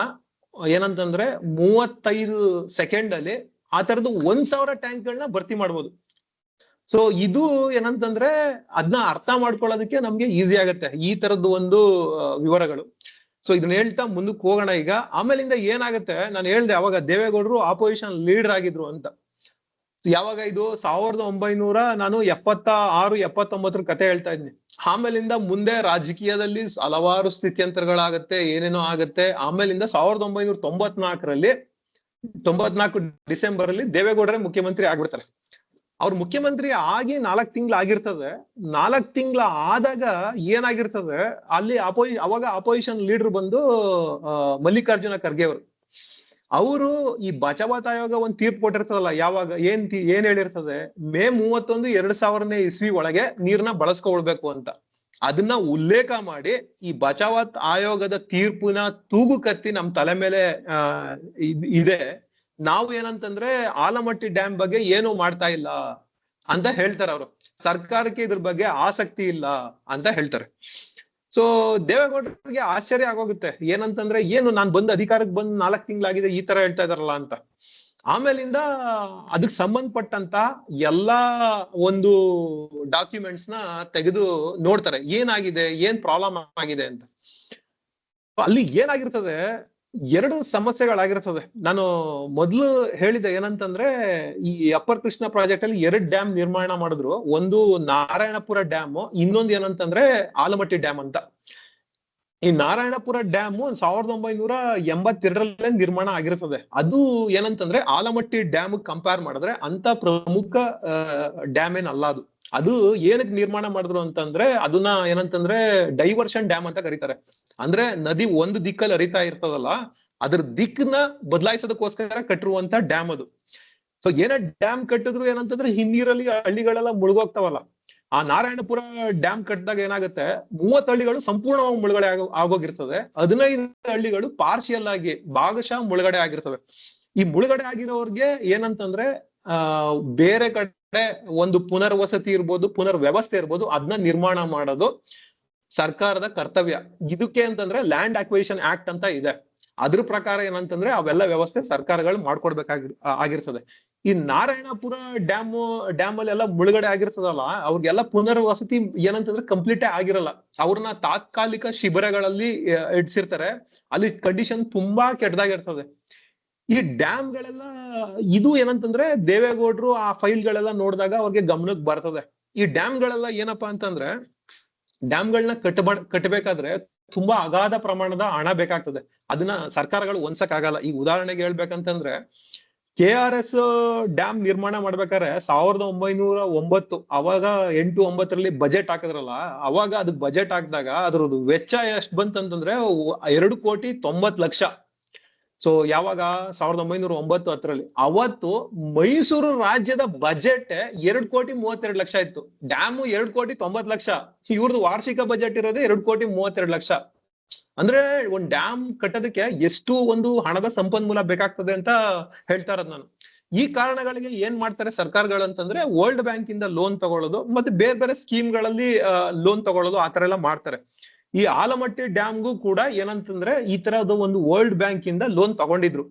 ಏನಂತಂದ್ರೆ 35 ಸೆಕೆಂಡ್ ಅಲ್ಲಿ ಆ ತರದ್ದು 1,000 ಟ್ಯಾಂಕ್ಗಳನ್ನ ಭರ್ತಿ ಮಾಡ್ಬೋದು. ಸೊ ಇದು ಏನಂತಂದ್ರೆ ಅದನ್ನ ಅರ್ಥ ಮಾಡ್ಕೊಳ್ಳೋದಕ್ಕೆ ನಮ್ಗೆ ಈಸಿ ಆಗತ್ತೆ ಈ ತರದ್ದು ಒಂದು ವಿವರಗಳು. ಸೊ ಇದನ್ನ ಹೇಳ್ತಾ ಮುಂದಕ್ಕೆ ಹೋಗೋಣ ಈಗ. ಆಮೇಲಿಂದ ಏನಾಗುತ್ತೆ, ನಾನು ಹೇಳ್ದೆ ಅವಾಗ ದೇವೇಗೌಡರು ಆಪೋಸಿಷನ್ ಲೀಡರ್ ಆಗಿದ್ರು ಅಂತ. ಯಾವಾಗ ಇದು 1976-79 ಕತೆ ಹೇಳ್ತಾ ಇದ್ನಿ. ಆಮೇಲಿಂದ ಮುಂದೆ ರಾಜಕೀಯದಲ್ಲಿ ಹಲವಾರು ಸ್ಥಿತ್ಯಂತರಗಳಾಗತ್ತೆ, ಏನೇನೋ ಆಗತ್ತೆ. ಆಮೇಲಿಂದ 1994 ಡಿಸೆಂಬರ್ ಅಲ್ಲಿ ದೇವೇಗೌಡರೇ ಮುಖ್ಯಮಂತ್ರಿ ಆಗ್ಬಿಡ್ತಾರೆ. ಅವ್ರು ಮುಖ್ಯಮಂತ್ರಿ ಆಗಿ 4 ತಿಂಗಳು ಆಗಿರ್ತದೆ. 4 ತಿಂಗಳ ಆದಾಗ ಏನಾಗಿರ್ತದೆ, ಅಲ್ಲಿ ಅವಾಗ ಅಪೋಸಿಷನ್ ಲೀಡರ್ ಬಂದು ಮಲ್ಲಿಕಾರ್ಜುನ ಖರ್ಗೆ ಅವರು ಈ ಬಚಾವತ್ ಆಯೋಗ ಒಂದ್ ತೀರ್ಪು ಕೊಟ್ಟಿರ್ತದಲ್ಲ, ಯಾವಾಗ ಏನ್ ಹೇಳಿರ್ತದೆ, ಮೇ 31, 2000ನೇ ಇಸ್ವಿ ಒಳಗೆ ನೀರ್ನ ಬಳಸ್ಕೊಳ್ಬೇಕು ಅಂತ. ಅದನ್ನ ಉಲ್ಲೇಖ ಮಾಡಿ ಈ ಬಚಾವತ್ ಆಯೋಗದ ತೀರ್ಪುನ ತೂಗು ಕತ್ತಿ ನಮ್ ತಲೆ ಮೇಲೆ ಇದೆ. ನಾವು ಏನಂತಂದ್ರೆ ಆಲಮಟ್ಟಿ ಡ್ಯಾಮ್ ಬಗ್ಗೆ ಏನು ಮಾಡ್ತಾ ಇಲ್ಲ ಅಂತ ಹೇಳ್ತಾರೆ ಅವರು. ಸರ್ಕಾರಕ್ಕೆ ಇದ್ರ ಬಗ್ಗೆ ಆಸಕ್ತಿ ಇಲ್ಲ ಅಂತ ಹೇಳ್ತಾರೆ. ಸೊ ದೇವೇಗೌಡರಿಗೆ ಆಶ್ಚರ್ಯ ಆಗೋಗುತ್ತೆ, ಏನಂತಂದ್ರೆ ಏನು ನಾನ್ ಬಂದು ಅಧಿಕಾರಕ್ಕೆ ಬಂದು 4 ತಿಂಗಳಾಗಿದೆ, ಈ ತರ ಹೇಳ್ತಾ ಇದಾರಲ್ಲ ಅಂತ. ಆಮೇಲಿಂದ ಅದಕ್ಕೆ ಸಂಬಂಧಪಟ್ಟಂತ ಎಲ್ಲಾ ಒಂದು ಡಾಕ್ಯುಮೆಂಟ್ಸ್ ನ ತೆಗೆದು ನೋಡ್ತಾರೆ, ಏನಾಗಿದೆ, ಏನ್ ಪ್ರಾಬ್ಲಮ್ ಆಗಿದೆ ಅಂತ. ಅಲ್ಲಿ ಏನಾಗಿರ್ತದೆ, 2 ಸಮಸ್ಯೆಗಳಾಗಿರ್ತದೆ. ನಾನು ಮೊದ್ಲು ಹೇಳಿದೆ ಏನಂತಂದ್ರೆ, ಈ ಅಪ್ಪರ್ ಕೃಷ್ಣ ಪ್ರಾಜೆಕ್ಟ್ ಅಲ್ಲಿ 2 ಡ್ಯಾಮ್ ನಿರ್ಮಾಣ ಮಾಡಿದ್ರು. ಒಂದು ನಾರಾಯಣಪುರ ಡ್ಯಾಮ್, ಇನ್ನೊಂದು ಏನಂತಂದ್ರೆ ಆಲಮಟ್ಟಿ ಡ್ಯಾಮ್ ಅಂತ. ಈ ನಾರಾಯಣಪುರ ಡ್ಯಾಮ್ 1982ರಲ್ಲೇ ನಿರ್ಮಾಣ ಆಗಿರ್ತದೆ. ಅದು ಏನಂತಂದ್ರೆ ಆಲಮಟ್ಟಿ ಡ್ಯಾಮ್ ಕಂಪೇರ್ ಮಾಡಿದ್ರೆ ಅಂತ ಪ್ರಮುಖ ಡ್ಯಾಮ್ ಏನಲ್ಲ ಅದು. ಅದು ಏನಕ್ಕೆ ನಿರ್ಮಾಣ ಮಾಡಿದ್ರು ಅಂತಂದ್ರೆ ಅದನ್ನ ಏನಂತಂದ್ರೆ ಡೈವರ್ಷನ್ ಡ್ಯಾಮ್ ಅಂತ ಕರೀತಾರೆ. ಅಂದ್ರೆ ನದಿ ಒಂದು ದಿಕ್ಕಲ್ಲಿ ಹರಿತಾ ಇರ್ತದಲ್ಲ, ಅದ್ರ ದಿಕ್ಕನ್ನ ಬದಲಾಯಿಸೋದಕ್ಕೋಸ್ಕರ ಕಟ್ಟಿರುವಂತ ಡ್ಯಾಮ್ ಅದು. ಸೊ ಏನೇ ಡ್ಯಾಮ್ ಕಟ್ಟಿದ್ರು ಏನಂತಂದ್ರೆ ಹಿನ್ನೀರಲ್ಲಿ ಹಳ್ಳಿಗಳೆಲ್ಲ ಮುಳುಗೋಗ್ತಾವಲ್ಲ. ಆ ನಾರಾಯಣಪುರ ಡ್ಯಾಮ್ ಕಟ್ಟಿದಾಗ ಏನಾಗುತ್ತೆ, 30 ಹಳ್ಳಿಗಳು ಸಂಪೂರ್ಣವಾಗಿ ಮುಳುಗಡೆ ಆಗೋಗಿರ್ತದೆ. 15 ಹಳ್ಳಿಗಳು ಪಾರ್ಷಿಯಲ್ ಆಗಿ ಭಾಗಶಃ ಮುಳುಗಡೆ ಆಗಿರ್ತವೆ. ಈ ಮುಳುಗಡೆ ಆಗಿರೋರ್ಗೆ ಏನಂತಂದ್ರೆ ಬೇರೆ ಕಡೆ ಒಂದು ಪುನರ್ವಸತಿ ಇರ್ಬೋದು, ಪುನರ್ ವ್ಯವಸ್ಥೆ ಇರ್ಬೋದು, ಅದನ್ನ ನಿರ್ಮಾಣ ಮಾಡೋದು ಸರ್ಕಾರದ ಕರ್ತವ್ಯ. ಇದಕ್ಕೆ ಅಂತಂದ್ರೆ ಲ್ಯಾಂಡ್ ಅಕ್ವಿಸಿಷನ್ ಆಕ್ಟ್ ಅಂತ ಇದೆ. ಅದ್ರ ಪ್ರಕಾರ ಏನಂತಂದ್ರೆ ಅವೆಲ್ಲ ವ್ಯವಸ್ಥೆ ಸರ್ಕಾರಗಳು ಆಗಿರ್ತದೆ. ಈ ನಾರಾಯಣಪುರ ಡ್ಯಾಮ್ ಅಲ್ಲಿ ಎಲ್ಲ ಮುಳುಗಡೆ ಆಗಿರ್ತದಲ್ಲ, ಅವ್ರಿಗೆಲ್ಲ ಪುನರ್ವಸತಿ ಏನಂತಂದ್ರೆ ಕಂಪ್ಲೀಟೇ ಆಗಿರಲ್ಲ. ಅವ್ರನ್ನ ತಾತ್ಕಾಲಿಕ ಶಿಬಿರಗಳಲ್ಲಿ ಇಡ್ಸಿರ್ತಾರೆ. ಅಲ್ಲಿ ಕಂಡೀಷನ್ ತುಂಬಾ ಕೆಟ್ಟದಾಗಿರ್ತದೆ. ಈ ಡ್ಯಾಮ್ಗಳೆಲ್ಲ ಇದು ಏನಂತಂದ್ರೆ ದೇವೇಗೌಡರು ಆ ಫೈಲ್ಗಳೆಲ್ಲ ನೋಡಿದಾಗ ಅವ್ರಿಗೆ ಗಮನಕ್ಕೆ ಬರ್ತದೆ. ಈ ಡ್ಯಾಮ್ಗಳೆಲ್ಲ ಏನಪ್ಪಾ ಅಂತಂದ್ರೆ ಡ್ಯಾಮ್ಗಳನ್ನ ಕಟ್ಟಬೇಕಾದ್ರೆ ತುಂಬಾ ಅಗಾಧ ಪ್ರಮಾಣದ ಹಣ ಬೇಕಾಗ್ತದೆ. ಅದನ್ನ ಸರ್ಕಾರಗಳು ಹೊಂದ್ಸಕ್ ಆಗಲ್ಲ. ಈಗ ಉದಾಹರಣೆಗೆ ಹೇಳ್ಬೇಕಂತಂದ್ರೆ KRS ಡ್ಯಾಮ್ ನಿರ್ಮಾಣ ಮಾಡ್ಬೇಕಾದ್ರೆ 1909 ಅವಾಗ 8-9ರಲ್ಲಿ ಬಜೆಟ್ ಹಾಕಿದ್ರಲ್ಲ, ಅವಾಗ ಅದಕ್ಕೆ ಬಜೆಟ್ ಹಾಕಿದಾಗ ಅದ್ರದ್ದು ವೆಚ್ಚ ಎಷ್ಟ್ ಬಂತಂತಂದ್ರೆ 2,90,00,000. ಸೊ ಯಾವಾಗ 1909-10ರಲ್ಲಿ ಅವತ್ತು ಮೈಸೂರು ರಾಜ್ಯದ ಬಜೆಟ್ 2,32,00,000 ಇತ್ತು. ಡ್ಯಾಮು 2,90,00,000. ಇವ್ರದ್ದು ವಾರ್ಷಿಕ ಬಜೆಟ್ ಇರೋದೇ 2,32,00,000. ಅಂದ್ರೆ ಒಂದ್ ಡ್ಯಾಮ್ ಕಟ್ಟೋದಕ್ಕೆ ಎಷ್ಟು ಒಂದು ಹಣದ ಸಂಪನ್ಮೂಲ ಬೇಕಾಗ್ತದೆ ಅಂತ ಹೇಳ್ತಾ ಇರೋದು ನಾನು. ಈ ಕಾರಣಗಳಿಗೆ ಏನ್ ಮಾಡ್ತಾರೆ ಸರ್ಕಾರಗಳು ಅಂತಂದ್ರೆ ವರ್ಲ್ಡ್ ಬ್ಯಾಂಕ್ ಇಂದ ಲೋನ್ ತಗೊಳ್ಳೋದು, ಮತ್ತೆ ಬೇರೆ ಬೇರೆ ಸ್ಕೀಮ್ಗಳಲ್ಲಿ ಲೋನ್ ತಗೊಳ್ಳೋದು, ಆತರ ಎಲ್ಲ ಮಾಡ್ತಾರೆ. ಈ ಆಲಮಟ್ಟಿ ಡ್ಯಾಮ್ಗೂ ಕೂಡ ಏನಂತಂದ್ರೆ ಈ ತರದ್ದು ಒಂದು ವರ್ಲ್ಡ್ ಬ್ಯಾಂಕ್ ಇಂದ ಲೋನ್ ತಗೊಂಡಿದ್ರು.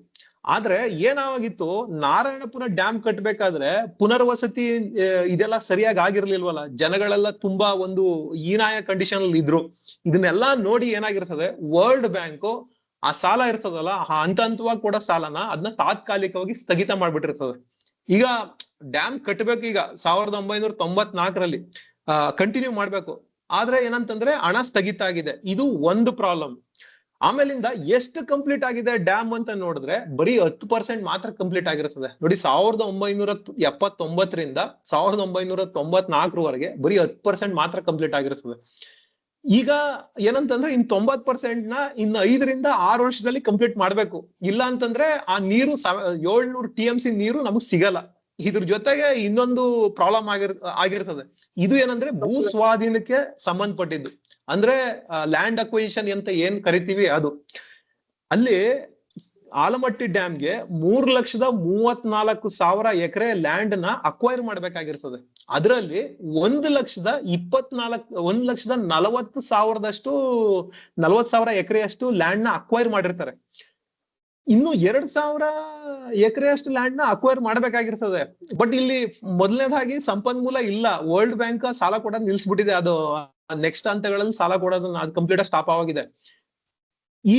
ಆದ್ರೆ ಏನಾಗಿತ್ತು, ನಾರಾಯಣಪುರ ಡ್ಯಾಮ್ ಕಟ್ಬೇಕಾದ್ರೆ ಪುನರ್ವಸತಿ ಇದೆಲ್ಲ ಸರಿಯಾಗಿ ಆಗಿರ್ಲಿಲ್ವಲ್ಲ. ಜನಗಳೆಲ್ಲ ತುಂಬಾ ಒಂದು ಹೀನಾಯ ಕಂಡೀಷನ್ ಅಲ್ಲಿ ಇದ್ರು. ಇದನ್ನೆಲ್ಲಾ ನೋಡಿ ಏನಾಗಿರ್ತದೆ, ವರ್ಲ್ಡ್ ಬ್ಯಾಂಕ್ ಆ ಸಾಲ ಇರ್ತದಲ್ಲ, ಹಂತ ಹಂತವಾಗಿ ಕೊಡೋ ಸಾಲನ ಅದನ್ನ ತಾತ್ಕಾಲಿಕವಾಗಿ ಸ್ಥಗಿತ ಮಾಡ್ಬಿಟ್ಟಿರ್ತದೆ. ಈಗ ಡ್ಯಾಮ್ ಕಟ್ಟಬೇಕು, ಈಗ 1994ರಲ್ಲಿ ಕಂಟಿನ್ಯೂ ಮಾಡ್ಬೇಕು. ಆದ್ರೆ ಏನಂತಂದ್ರೆ ಹಣ ಸ್ಥಗಿತ ಆಗಿದೆ. ಇದು ಒಂದು ಪ್ರಾಬ್ಲಮ್. ಆಮೇಲಿಂದ ಎಷ್ಟು ಕಂಪ್ಲೀಟ್ ಆಗಿದೆ ಡ್ಯಾಮ್ ಅಂತ ನೋಡಿದ್ರೆ ಬರೀ 10% ಮಾತ್ರ ಕಂಪ್ಲೀಟ್ ಆಗಿರ್ತದೆ. ನೋಡಿ, 1979ರಿಂದ 1994ವರೆಗೆ ಬರೀ 10% ಮಾತ್ರ ಕಂಪ್ಲೀಟ್ ಆಗಿರ್ತದೆ. ಈಗ ಏನಂತಂದ್ರೆ 90%ನ 5-6 ವರ್ಷದಲ್ಲಿ ಕಂಪ್ಲೀಟ್ ಮಾಡ್ಬೇಕು. ಇಲ್ಲ ಅಂತಂದ್ರೆ ಆ ನೀರು 700 TMC ನೀರು ನಮಗ್ ಸಿಗಲ್ಲ. ಇದ್ರ ಜೊತೆಗೆ ಇನ್ನೊಂದು ಪ್ರಾಬ್ಲಮ್ ಆಗಿರ್ತದೆ. ಇದು ಏನಂದ್ರೆ ಭೂ ಸ್ವಾಧೀನಕ್ಕೆ ಸಂಬಂಧಪಟ್ಟಿದ್ದು. ಅಂದ್ರೆ ಲ್ಯಾಂಡ್ ಅಕ್ವಿಸಿಷನ್ ಅಂತ ಏನ್ ಕರಿತೀವಿ ಅದು. ಅಲ್ಲಿ ಆಲಮಟ್ಟಿ ಡ್ಯಾಮ್ಗೆ 3,34,000 ಎಕರೆ ಲ್ಯಾಂಡ್ ನ ಅಕ್ವೈರ್ ಮಾಡ್ಬೇಕಾಗಿರ್ತದೆ. ಅದರಲ್ಲಿ 1,40,000 ಎಕರೆಯಷ್ಟು ಲ್ಯಾಂಡ್ ನ ಅಕ್ವೈರ್ ಮಾಡಿರ್ತಾರೆ. ಇನ್ನು 2,000 ಎಕರೆಯಷ್ಟು ಲ್ಯಾಂಡ್ ನ ಅಕ್ವೈರ್ ಮಾಡ್ಬೇಕಾಗಿರ್ತದೆ. ಬಟ್ ಇಲ್ಲಿ ಮೊದಲನೇದಾಗಿ ಸಂಪನ್ಮೂಲ ಇಲ್ಲ. ವರ್ಲ್ಡ್ ಬ್ಯಾಂಕ್ ಸಾಲ ಕೊಡೋದು ನಿಲ್ಸ್ಬಿಟ್ಟಿದೆ. ಅದು ನೆಕ್ಸ್ಟ್ ಹಂತಗಳಲ್ಲಿ ಸಾಲ ಕೊಡೋದನ್ನ ಅದು ಕಂಪ್ಲೀಟ್ ಸ್ಟಾಪ್ ಆಗಿದೆ. ಈ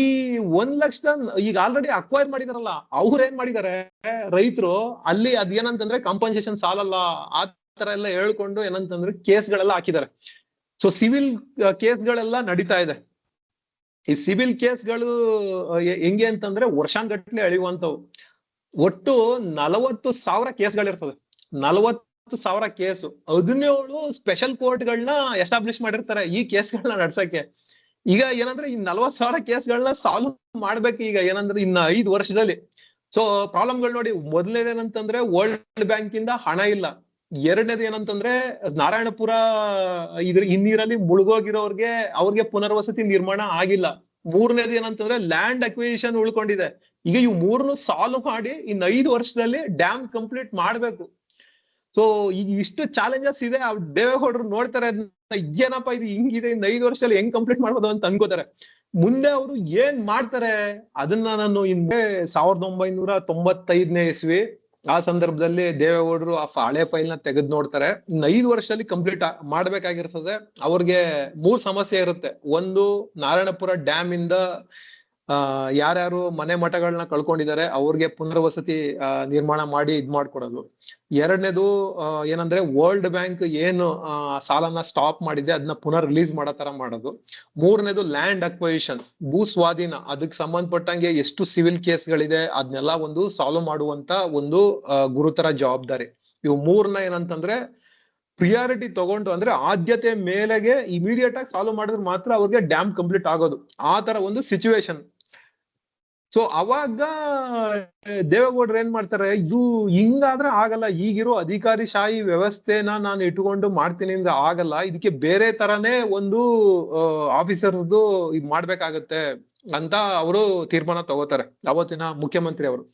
1,00,000 ಈಗ ಆಲ್ರೆಡಿ ಅಕ್ವೈರ್ ಮಾಡಿದಾರಲ್ಲ, ಅವ್ರು ಏನ್ ಮಾಡಿದಾರೆ ರೈತರು, ಅಲ್ಲಿ ಅದೇನಂತಂದ್ರೆ ಕಾಂಪನ್ಸೇಷನ್ ಸಾಲಲ್ಲ ಆ ತರ ಎಲ್ಲ ಹೇಳ್ಕೊಂಡು ಏನಂತಂದ್ರೆ ಕೇಸ್ಗಳೆಲ್ಲ ಹಾಕಿದ್ದಾರೆ. ಸೊ ಸಿವಿಲ್ ಕೇಸ್ಗಳೆಲ್ಲ ನಡೀತಾ ಇದೆ. ಈ ಸಿವಿಲ್ ಕೇಸ್ಗಳು ಹೆಂಗೆ ಅಂತಂದ್ರೆ ವರ್ಷಾನ್ಗಟ್ಲೆ ಎಳೆಯುವಂತವು. ಒಟ್ಟು 40,000 ಕೇಸ್ಗಳಿರ್ತದೆ. 40,000 ಕೇಸು. 17 ಸ್ಪೆಷಲ್ ಕೋರ್ಟ್ಗಳನ್ನ ಎಸ್ಟಾಬ್ಲಿಷ್ ಮಾಡಿರ್ತಾರೆ ಈ ಕೇಸ್ಗಳನ್ನ ನಡ್ಸಕ್ಕೆ. ಈಗ ಏನಂದ್ರೆ ಈ 40,000 ಕೇಸ್ಗಳನ್ನ ಸಾಲ್ವ್ ಮಾಡ್ಬೇಕು ಈಗ ಏನಂದ್ರೆ ಇನ್ನ 5 ವರ್ಷದಲ್ಲಿ. ಸೊ ಪ್ರಾಬ್ಲಮ್ಗಳು ನೋಡಿ, ಮೊದಲನೇದೇನಂತಂದ್ರೆ ವರ್ಲ್ಡ್ ಬ್ಯಾಂಕ್ ಇಂದ ಹಣ ಇಲ್ಲ. ಎರಡನೇದು ಏನಂತಂದ್ರೆ ನಾರಾಯಣಪುರ ಹಿನ್ನೀರಲ್ಲಿ ಮುಳುಗೋಗಿರೋರ್ಗೆ ಅವ್ರಿಗೆ ಪುನರ್ವಸತಿ ನಿರ್ಮಾಣ ಆಗಿಲ್ಲ. ಮೂರನೇದು ಏನಂತಂದ್ರೆ ಲ್ಯಾಂಡ್ ಅಕ್ವಿಸಿಷನ್ ಉಳ್ಕೊಂಡಿದೆ. ಈಗ ಇವು ಮೂರನ್ನು ಸಾಲ್ವ್ ಮಾಡಿ ಇನ್ನು 5 ವರ್ಷದಲ್ಲಿ ಡ್ಯಾಮ್ ಕಂಪ್ಲೀಟ್ ಮಾಡ್ಬೇಕು. ಸೊ ಈಗ ಇಷ್ಟು ಚಾಲೆಂಜಸ್ ಇದೆ. ದೇವೇಗೌಡರು ನೋಡ್ತಾರೆ ಏನಪ್ಪಾ ಇದು ಹಿಂಗಿದೆ, ಇನ್ನು 5 ವರ್ಷದಲ್ಲಿ ಹೆಂಗ್ ಕಂಪ್ಲೀಟ್ ಮಾಡ್ಬೋದು ಅಂತ ಅನ್ಕೋತಾರೆ. ಮುಂದೆ ಅವರು ಏನ್ ಮಾಡ್ತಾರೆ ಅದನ್ನ ನಾನು ಹಿಂದೆ 1995ನೇ ಇಸ್ವಿ ಆ ಸಂದರ್ಭದಲ್ಲಿ ದೇವೇಗೌಡರು ಆ ಹಳೆ ಫೈಲ್ ನ ತೆಗೆದು ನೋಡ್ತಾರೆ. ಇನ್ನು 5 ವರ್ಷದಲ್ಲಿ ಕಂಪ್ಲೀಟ್ ಮಾಡ್ಬೇಕಾಗಿರ್ತದೆ. ಅವ್ರಿಗೆ 3 ಸಮಸ್ಯೆ ಇರುತ್ತೆ. ಒಂದು, ನಾರಾಯಣಪುರ ಡ್ಯಾಮ್ ಇಂದ ಯಾರ್ಯಾರು ಮನೆ ಮಠಗಳನ್ನ ಕಳ್ಕೊಂಡಿದ್ದಾರೆ ಅವ್ರಿಗೆ ಪುನರ್ವಸತಿ ನಿರ್ಮಾಣ ಮಾಡಿ ಇದ್ ಮಾಡ್ಕೊಡೋದು. ಎರಡನೇದು ಏನಂದ್ರೆ ವರ್ಲ್ಡ್ ಬ್ಯಾಂಕ್ ಏನು ಸಾಲನ ಸ್ಟಾಪ್ ಮಾಡಿದೆ ಅದನ್ನ ಪುನರ್ ರಿಲೀಸ್ ಮಾಡೋ ತರ ಮಾಡೋದು. ಮೂರನೇದು ಲ್ಯಾಂಡ್ ಅಕ್ವೈಷನ್, ಭೂ ಸ್ವಾಧೀನ, ಅದಕ್ಕೆ ಸಂಬಂಧಪಟ್ಟಂಗೆ ಎಷ್ಟು ಸಿವಿಲ್ ಕೇಸ್ಗಳಿದೆ ಅದನ್ನೆಲ್ಲ ಒಂದು ಸಾಲ್ವ್ ಮಾಡುವಂತ ಒಂದು ಗುರುತರ ಜವಾಬ್ದಾರಿ. ಇವು ಮೂರನ್ನ ಏನಂತಂದ್ರೆ ಪ್ರಿಯಾರಿಟಿ ತಗೊಂಡು, ಅಂದ್ರೆ ಆದ್ಯತೆ ಮೇಲೆಗೆ ಇಮಿಡಿಯೇಟ್ ಆಗಿ ಸಾಲ್ವ್ ಮಾಡಿದ್ರೆ ಮಾತ್ರ ಅವ್ರಿಗೆ ಡ್ಯಾಮ್ ಕಂಪ್ಲೀಟ್ ಆಗೋದು, ಆ ತರ ಒಂದು ಸಿಚುವೇಶನ್. ಸೊ ಅವಾಗ ದೇವೇಗೌಡರು ಏನ್ ಮಾಡ್ತಾರೆ, ಇದು ಹಿಂಗಾದ್ರೆ ಆಗಲ್ಲ, ಈಗಿರೋ ಅಧಿಕಾರಿಶಾಹಿ ವ್ಯವಸ್ಥೆನ ನಾನು ಇಟ್ಕೊಂಡು ಮಾಡ್ತೀನಿ ಅಂದ್ರೆ ಆಗಲ್ಲ, ಇದಕ್ಕೆ ಬೇರೆ ತರನೇ ಒಂದು ಆಫೀಸರ್ದು ಇದ್ ಮಾಡ್ಬೇಕಾಗತ್ತೆ ಅಂತ ಅವರು ತೀರ್ಮಾನ ತಗೋತಾರೆ ಅವತ್ತಿನ ಮುಖ್ಯಮಂತ್ರಿ ಅವರು.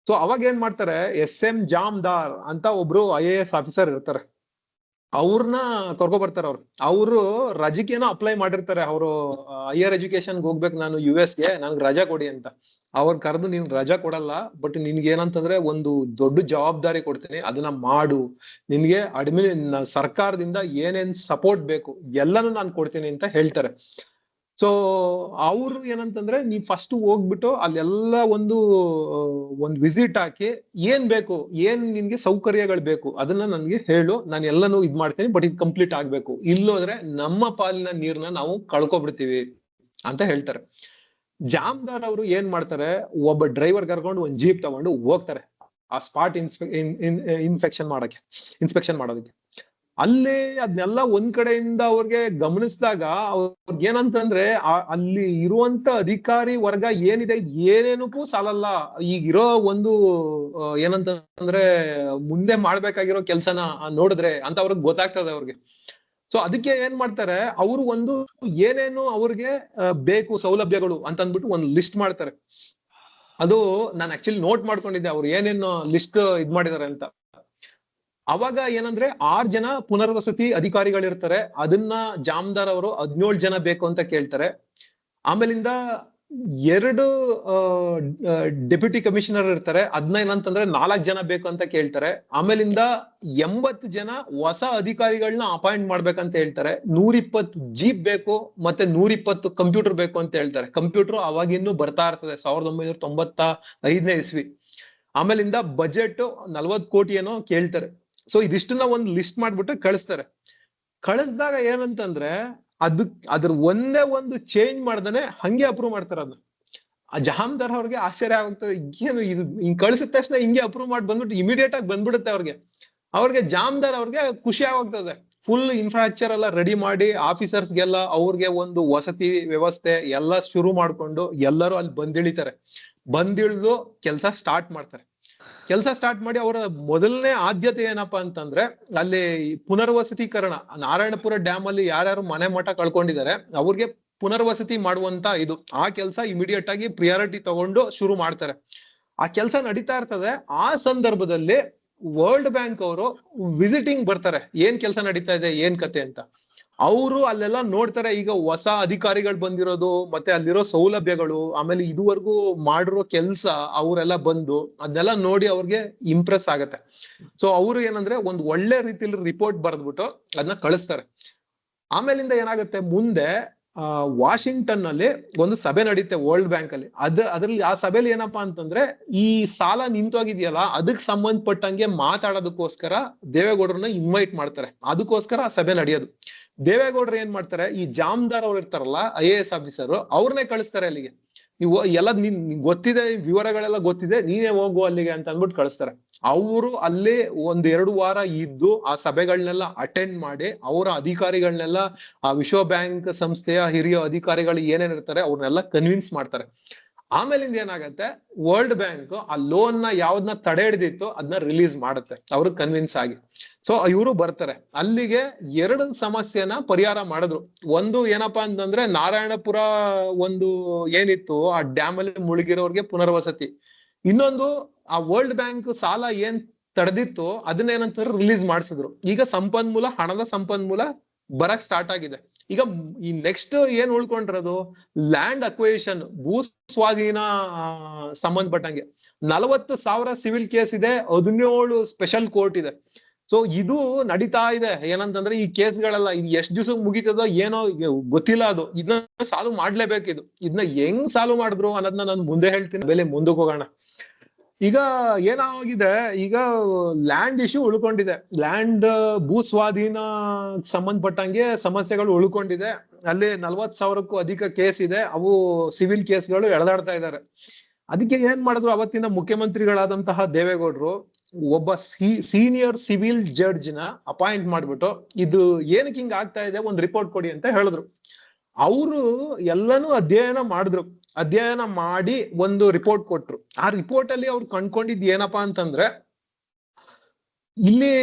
ಸೊ ಅವಾಗ ಏನ್ ಮಾಡ್ತಾರೆ, SM ಜಾಮ್ದಾರ್ ಅಂತ ಒಬ್ರು IAS ಆಫೀಸರ್ ಇರ್ತಾರೆ, ಅವ್ರನ್ನ ಕರ್ಕೊ ಬರ್ತಾರೆ. ಅವರು ರಜಕ್ಕೇನೋ ಅಪ್ಲೈ ಮಾಡಿರ್ತಾರೆ, ಅವರು ಹೈಯರ್ ಎಜುಕೇಶನ್ಗೆ ಹೋಗ್ಬೇಕು ನಾನು US ಗೆ, ನನ್ಗೆ ರಜಾ ಕೊಡಿ ಅಂತ. ಅವ್ರು ಕರೆದು ನೀನ್ ರಜಾ ಕೊಡಲ್ಲ, ಬಟ್ ನಿನ್ಗೆ ಏನಂತಂದ್ರೆ ಒಂದು ದೊಡ್ಡ ಜವಾಬ್ದಾರಿ ಕೊಡ್ತೀನಿ, ಅದನ್ನ ಮಾಡು, ನಿನ್ಗೆ ಸರ್ಕಾರದಿಂದ ಏನೇನ್ ಸಪೋರ್ಟ್ ಬೇಕು ಎಲ್ಲಾನು ನಾನು ಕೊಡ್ತೀನಿ ಅಂತ ಹೇಳ್ತಾರೆ. ಸೊ ಅವರು ಏನಂತಂದ್ರೆ ನೀವ್ ಫಸ್ಟ್ ಹೋಗ್ಬಿಟ್ಟು ಅಲ್ಲೆಲ್ಲ ಒಂದು ವಿಸಿಟ್ ಹಾಕಿ ಏನ್ ಬೇಕು, ಏನ್ ನಿನ್ಗೆ ಸೌಕರ್ಯಗಳು ಬೇಕು ಅದನ್ನ ನನ್ಗೆ ಹೇಳು, ನಾನು ಎಲ್ಲಾನು ಇದ್ ಮಾಡ್ತೀನಿ, ಬಟ್ ಇದು ಕಂಪ್ಲೀಟ್ ಆಗ್ಬೇಕು, ಇಲ್ಲೋದ್ರೆ ನಮ್ಮ ಪಾಲಿನ ನೀರ್ನ ನಾವು ಕಳ್ಕೊಬಿಡ್ತೀವಿ ಅಂತ ಹೇಳ್ತಾರೆ. ಜಾಮ್ದಾರ್ ಅವರು ಏನ್ ಮಾಡ್ತಾರೆ, ಒಬ್ಬ ಡ್ರೈವರ್ ಕರ್ಕೊಂಡು ಒಂದ್ ಜೀಪ್ ತಗೊಂಡು ಹೋಗ್ತಾರೆ ಆ ಸ್ಪಾಟ್ ಇನ್ಸ್ಪೆಕ್ಷನ್ ಮಾಡೋದಕ್ಕೆ. ಅಲ್ಲಿ ಅದನ್ನೆಲ್ಲ ಒಂದ್ ಕಡೆಯಿಂದ ಅವ್ರಿಗೆ ಗಮನಿಸಿದಾಗ ಅವ್ರಿಗೆ ಏನಂತಂದ್ರೆ ಅಲ್ಲಿ ಇರುವಂತ ಅಧಿಕಾರಿ ವರ್ಗ ಏನಿದೆ ಇದು ಏನೇನಕ್ಕೂ ಸಾಲಲ್ಲ, ಈಗಿರೋ ಒಂದು ಏನಂತಂದ್ರೆ ಮುಂದೆ ಮಾಡ್ಬೇಕಾಗಿರೋ ಕೆಲ್ಸನ ನೋಡಿದ್ರೆ ಅಂತ ಅವ್ರಿಗೆ ಗೊತ್ತಾಗ್ತದೆ ಅವ್ರಿಗೆ. ಸೊ ಅದಕ್ಕೆ ಏನ್ ಮಾಡ್ತಾರೆ, ಅವರು ಒಂದು ಏನೇನು ಅವ್ರಿಗೆ ಬೇಕು ಸೌಲಭ್ಯಗಳು ಅಂತ ಅಂದ್ಬಿಟ್ಟು ಒಂದು ಲಿಸ್ಟ್ ಮಾಡ್ತಾರೆ. ಅದು ನಾನು ಆಕ್ಚುಲಿ ನೋಟ್ ಮಾಡ್ಕೊಂಡಿದ್ದೆ ಅವ್ರು ಏನೇನು ಲಿಸ್ಟ್ ಇದ್ ಮಾಡಿದಾರೆ ಅಂತ. ಅವಾಗ ಏನಂದ್ರೆ 6 ಜನ ಪುನರ್ವಸತಿ ಅಧಿಕಾರಿಗಳಿರ್ತಾರೆ, ಅದನ್ನ ಜಾಮ್ದಾರ್ ಅವರು 17 ಜನ ಬೇಕು ಅಂತ ಕೇಳ್ತಾರೆ. ಆಮೇಲಿಂದ 2 ಡೆಪ್ಯೂಟಿ ಕಮಿಷನರ್ ಇರ್ತಾರೆ, ಅದನ್ನ ಏನಂತಂದ್ರೆ 4 ಜನ ಬೇಕು ಅಂತ ಕೇಳ್ತಾರೆ. ಆಮೇಲಿಂದ 80 ಜನ ಹೊಸ ಅಧಿಕಾರಿಗಳನ್ನ ಅಪಾಯಿಂಟ್ ಮಾಡ್ಬೇಕಂತ ಹೇಳ್ತಾರೆ. 120 ಜೀಪ್ ಬೇಕು, ಮತ್ತೆ 120 ಕಂಪ್ಯೂಟರ್ ಬೇಕು ಅಂತ ಹೇಳ್ತಾರೆ. ಕಂಪ್ಯೂಟರ್ ಅವಾಗಿನ್ನೂ ಬರ್ತಾ ಇರ್ತದೆ 1995ನೇ ಇಸ್ವಿ. ಆಮೇಲಿಂದ ಬಜೆಟ್ 40 ಕೋಟಿ ಏನೋ ಕೇಳ್ತಾರೆ. ಸೊ ಇದಿಷ್ಟನ್ನ ಒಂದು ಲಿಸ್ಟ್ ಮಾಡ್ಬಿಟ್ಟು ಕಳಿಸ್ದಾಗ ಏನಂತಂದ್ರೆ ಅದ್ರ ಒಂದೇ ಒಂದು ಚೇಂಜ್ ಮಾಡ್ದಾನೆ ಹಂಗೆ ಅಪ್ರೂವ್ ಮಾಡ್ತಾರೆ ಅದನ್ನ. ಆ ಜಹಾಮ್ದಾರ್ ಅವ್ರಿಗೆ ಆಶ್ಚರ್ಯ ಆಗೋಗ್ತದೆ, ಏನು ಇದು ಹಿಂಗ್ ಕಳ್ಸಿದ ತಕ್ಷಣ ಹಿಂಗೆ ಅಪ್ರೂವ್ ಮಾಡಿ ಬಂದ್ಬಿಟ್ಟು ಇಮಿಡಿಯೇಟ್ ಆಗಿ ಬಂದ್ಬಿಡುತ್ತೆ ಅವ್ರಿಗೆ ಜಾಮ್ದಾರ್ ಅವ್ರಿಗೆ ಖುಷಿ ಆಗೋಗ್ತದೆ. ಫುಲ್ ಇನ್ಫ್ರಾಸ್ಟ್ರಕ್ಚರ್ ಎಲ್ಲ ರೆಡಿ ಮಾಡಿ ಆಫೀಸರ್ಸ್ಗೆಲ್ಲ ಅವ್ರಿಗೆ ಒಂದು ವಸತಿ ವ್ಯವಸ್ಥೆ ಎಲ್ಲ ಶುರು ಮಾಡ್ಕೊಂಡು ಎಲ್ಲರೂ ಅಲ್ಲಿ ಬಂದಿಳಿದು ಕೆಲಸ ಸ್ಟಾರ್ಟ್ ಮಾಡ್ತಾರೆ. ಅವರ ಮೊದಲನೇ ಆದ್ಯತೆ ಏನಪ್ಪಾ ಅಂತಂದ್ರೆ ಅಲ್ಲಿ ಪುನರ್ವಸತೀಕರಣ, ನಾರಾಯಣಪುರ ಡ್ಯಾಮ್ ಅಲ್ಲಿ ಯಾರ್ಯಾರು ಮನೆ ಮಠ ಕಳ್ಕೊಂಡಿದ್ದಾರೆ ಅವ್ರಿಗೆ ಪುನರ್ವಸತಿ ಮಾಡುವಂತ ಇದು, ಆ ಕೆಲಸ ಇಮಿಡಿಯೇಟ್ ಆಗಿ ಪ್ರಿಯಾರಿಟಿ ತಗೊಂಡು ಶುರು ಮಾಡ್ತಾರೆ. ಆ ಕೆಲಸ ನಡೀತಾ ಇರ್ತದೆ. ಆ ಸಂದರ್ಭದಲ್ಲಿ ವರ್ಲ್ಡ್ ಬ್ಯಾಂಕ್ ಅವರು ವಿಸಿಟಿಂಗ್ ಬರ್ತಾರೆ, ಏನ್ ಕೆಲಸ ನಡೀತಾ ಇದೆ ಏನ್ ಕತೆ ಅಂತ. ಅವರು ಅಲ್ಲೆಲ್ಲ ನೋಡ್ತಾರೆ, ಈಗ ಹೊಸ ಅಧಿಕಾರಿಗಳು ಬಂದಿರೋದು, ಮತ್ತೆ ಅಲ್ಲಿರೋ ಸೌಲಭ್ಯಗಳು, ಆಮೇಲೆ ಇದುವರೆಗೂ ಮಾಡಿರೋ ಕೆಲ್ಸ ಅವರೆಲ್ಲ ಬಂದು ಅದನ್ನೆಲ್ಲ ನೋಡಿ ಅವ್ರಿಗೆ ಇಂಪ್ರೆಸ್ ಆಗತ್ತೆ. ಸೊ ಅವರು ಏನಂದ್ರೆ ಒಂದು ಒಳ್ಳೆ ರೀತಿಲಿ ರಿಪೋರ್ಟ್ ಬರೆದ್ಬಿಟ್ಟು ಅದನ್ನ ಕಳಿಸ್ತಾರೆ. ಆಮೇಲಿಂದ ಏನಾಗುತ್ತೆ, ಮುಂದೆ ವಾಷಿಂಗ್ಟನ್ ನಲ್ಲಿ ಒಂದು ಸಭೆ ನಡೀತೆ ವರ್ಲ್ಡ್ ಬ್ಯಾಂಕ್ ಅಲ್ಲಿ. ಅದ್ರಲ್ಲಿ ಆ ಸಭೆಯಲ್ಲಿ ಏನಪ್ಪಾ ಅಂತಂದ್ರೆ ಈ ಸಾಲ ನಿಂತೋಗಿದೆಯಲ್ಲ ಅದಕ್ಕೆ ಸಂಬಂಧಪಟ್ಟಂಗೆ ಮಾತಾಡೋದಕ್ಕೋಸ್ಕರ ದೇವೇಗೌಡರನ್ನ ಇನ್ವೈಟ್ ಮಾಡ್ತಾರೆ. ಅದಕ್ಕೋಸ್ಕರ ಆ ಸಭೆ ನಡೆಯೋದು. ದೇವೇಗೌಡರು ಏನ್ ಮಾಡ್ತಾರೆ, ಈ ಜಾಮ್ದಾರ್ ಅವ್ರು ಇರ್ತಾರಲ್ಲ IAS ಆಫೀಸರ್, ಅವ್ರನ್ನೇ ಕಳಿಸ್ತಾರೆ ಅಲ್ಲಿಗೆ. ನೀವು ಎಲ್ಲ ನಿನ್ ಗೊತ್ತಿದೆ, ವಿವರಗಳೆಲ್ಲ ಗೊತ್ತಿದೆ, ನೀನೇ ಹೋಗು ಅಲ್ಲಿಗೆ ಅಂತ ಅಂದ್ಬಿಟ್ಟು ಕಳಿಸ್ತಾರೆ. ಅವರು ಅಲ್ಲಿ 1-2 ವಾರ ಇದ್ದು ಆ ಸಭೆಗಳನ್ನೆಲ್ಲ ಅಟೆಂಡ್ ಮಾಡಿ ಅವರ ಅಧಿಕಾರಿಗಳನ್ನೆಲ್ಲ, ಆ ವಿಶ್ವ ಬ್ಯಾಂಕ್ ಸಂಸ್ಥೆಯ ಹಿರಿಯ ಅಧಿಕಾರಿಗಳು ಏನೇನ್ ಇರ್ತಾರೆ ಅವ್ರನ್ನೆಲ್ಲ ಕನ್ವಿನ್ಸ್ ಮಾಡ್ತಾರೆ. ಆಮೇಲಿಂದ ಏನಾಗತ್ತೆ, ವರ್ಲ್ಡ್ ಬ್ಯಾಂಕ್ ಆ ಲೋನ್ ನ ಯಾವ್ದನ್ನ ತಡೆ ಹಿಡಿದಿತ್ತು ಅದನ್ನ ರಿಲೀಸ್ ಮಾಡುತ್ತೆ ಅವ್ರಿಗೆ ಕನ್ವಿನ್ಸ್ ಆಗಿ. ಸೊ ಇವರು ಬರ್ತಾರೆ ಅಲ್ಲಿಗೆ. 2 ಸಮಸ್ಯೆನ ಪರಿಹಾರ ಮಾಡಿದ್ರು. ಒಂದು ಏನಪ್ಪಾ ಅಂತಂದ್ರೆ ನಾರಾಯಣಪುರ ಒಂದು ಏನಿತ್ತು ಆ ಡ್ಯಾಮ್ ಅಲ್ಲಿ ಮುಳುಗಿರೋರ್ಗೆ ಪುನರ್ವಸತಿ. ಇನ್ನೊಂದು ಆ ವರ್ಲ್ಡ್ ಬ್ಯಾಂಕ್ ಸಾಲ ಏನ್ ತಡೆದಿತ್ತು ಅದನ್ನೇನಂತಾರೆ ರಿಲೀಸ್ ಮಾಡಿಸಿದ್ರು. ಈಗ ಹಣದ ಸಂಪನ್ಮೂಲ ಬರಕ್ ಸ್ಟಾರ್ಟ್ ಆಗಿದೆ. ಈಗ ಈ ನೆಕ್ಸ್ಟ್ ಏನ್ ಉಳ್ಕೊಂಡಿರೋದು, ಲ್ಯಾಂಡ್ ಅಕ್ವೈಷನ್, ಭೂ ಸ್ವಾಧೀನ ಸಂಬಂಧಪಟ್ಟಂಗೆ 40,000 ಸಿವಿಲ್ ಕೇಸ್ ಇದೆ, 17 ಸ್ಪೆಷಲ್ ಕೋರ್ಟ್ ಇದೆ. ಸೊ ಇದು ನಡೀತಾ ಇದೆ. ಏನಂತಂದ್ರೆ ಈ ಕೇಸ್ಗಳೆಲ್ಲ ಇದು ಎಷ್ಟ್ ದಿವ್ಸ ಮುಗಿತದೋ ಏನೋ ಗೊತ್ತಿಲ್ಲ. ಅದು ಇದನ್ನ ಸಾಲ್ವ್ ಮಾಡ್ಲೇಬೇಕು. ಇದನ್ನ ಹೆಂಗ್ ಸಾಲ್ವ್ ಮಾಡಿದ್ರು ಅನ್ನೋದನ್ನ ನಾನು ಮುಂದೆ ಹೇಳ್ತೀನಿ. ಬೆಲೆ ಮುಂದಕ್ಕೆ ಹೋಗೋಣ. ಈಗ ಏನಾಗಿದೆ, ಈಗ ಲ್ಯಾಂಡ್ ಇಶ್ಯೂ ಉಳ್ಕೊಂಡಿದೆ. ಲ್ಯಾಂಡ್ ಭೂ ಸ್ವಾಧೀನ ಸಂಬಂಧಪಟ್ಟಂಗೆ ಸಮಸ್ಯೆಗಳು ಉಳ್ಕೊಂಡಿದೆ. ಅಲ್ಲಿ 40,000ಕ್ಕೂ ಅಧಿಕ ಕೇಸ್ ಇದೆ. ಅವು ಸಿವಿಲ್ ಕೇಸ್ಗಳು ಎಳೆದಾಡ್ತಾ ಇದ್ದಾರೆ. ಅದಕ್ಕೆ ಏನ್ ಮಾಡಿದ್ರು ಅವತ್ತಿನ ಮುಖ್ಯಮಂತ್ರಿಗಳಾದಂತಹ ದೇವೇಗೌಡರು ಒಬ್ಬ ಸೀನಿಯರ್ ಸಿವಿಲ್ ಜಡ್ಜ್ ನ ಅಪಾಯಿಂಟ್ ಮಾಡ್ಬಿಟ್ಟು ಇದು ಏನಕ್ಕೆ ಹಿಂಗ್ ಆಗ್ತಾ ಇದೆ ಒಂದ್ ರಿಪೋರ್ಟ್ ಕೊಡಿ ಅಂತ ಹೇಳಿದ್ರು. ಅವರು ಎಲ್ಲಾನು ಅಧ್ಯಯನ ಮಾಡಿ ಒಂದು ರಿಪೋರ್ಟ್ ಕೊಟ್ರು. ಆ ರಿಪೋರ್ಟ್ ಅಲ್ಲಿ ಅವ್ರು ಕಂಡ್ಕೊಂಡಿದ್ ಏನಪ್ಪಾ ಅಂತಂದ್ರೆ, ಇಲ್ಲಿ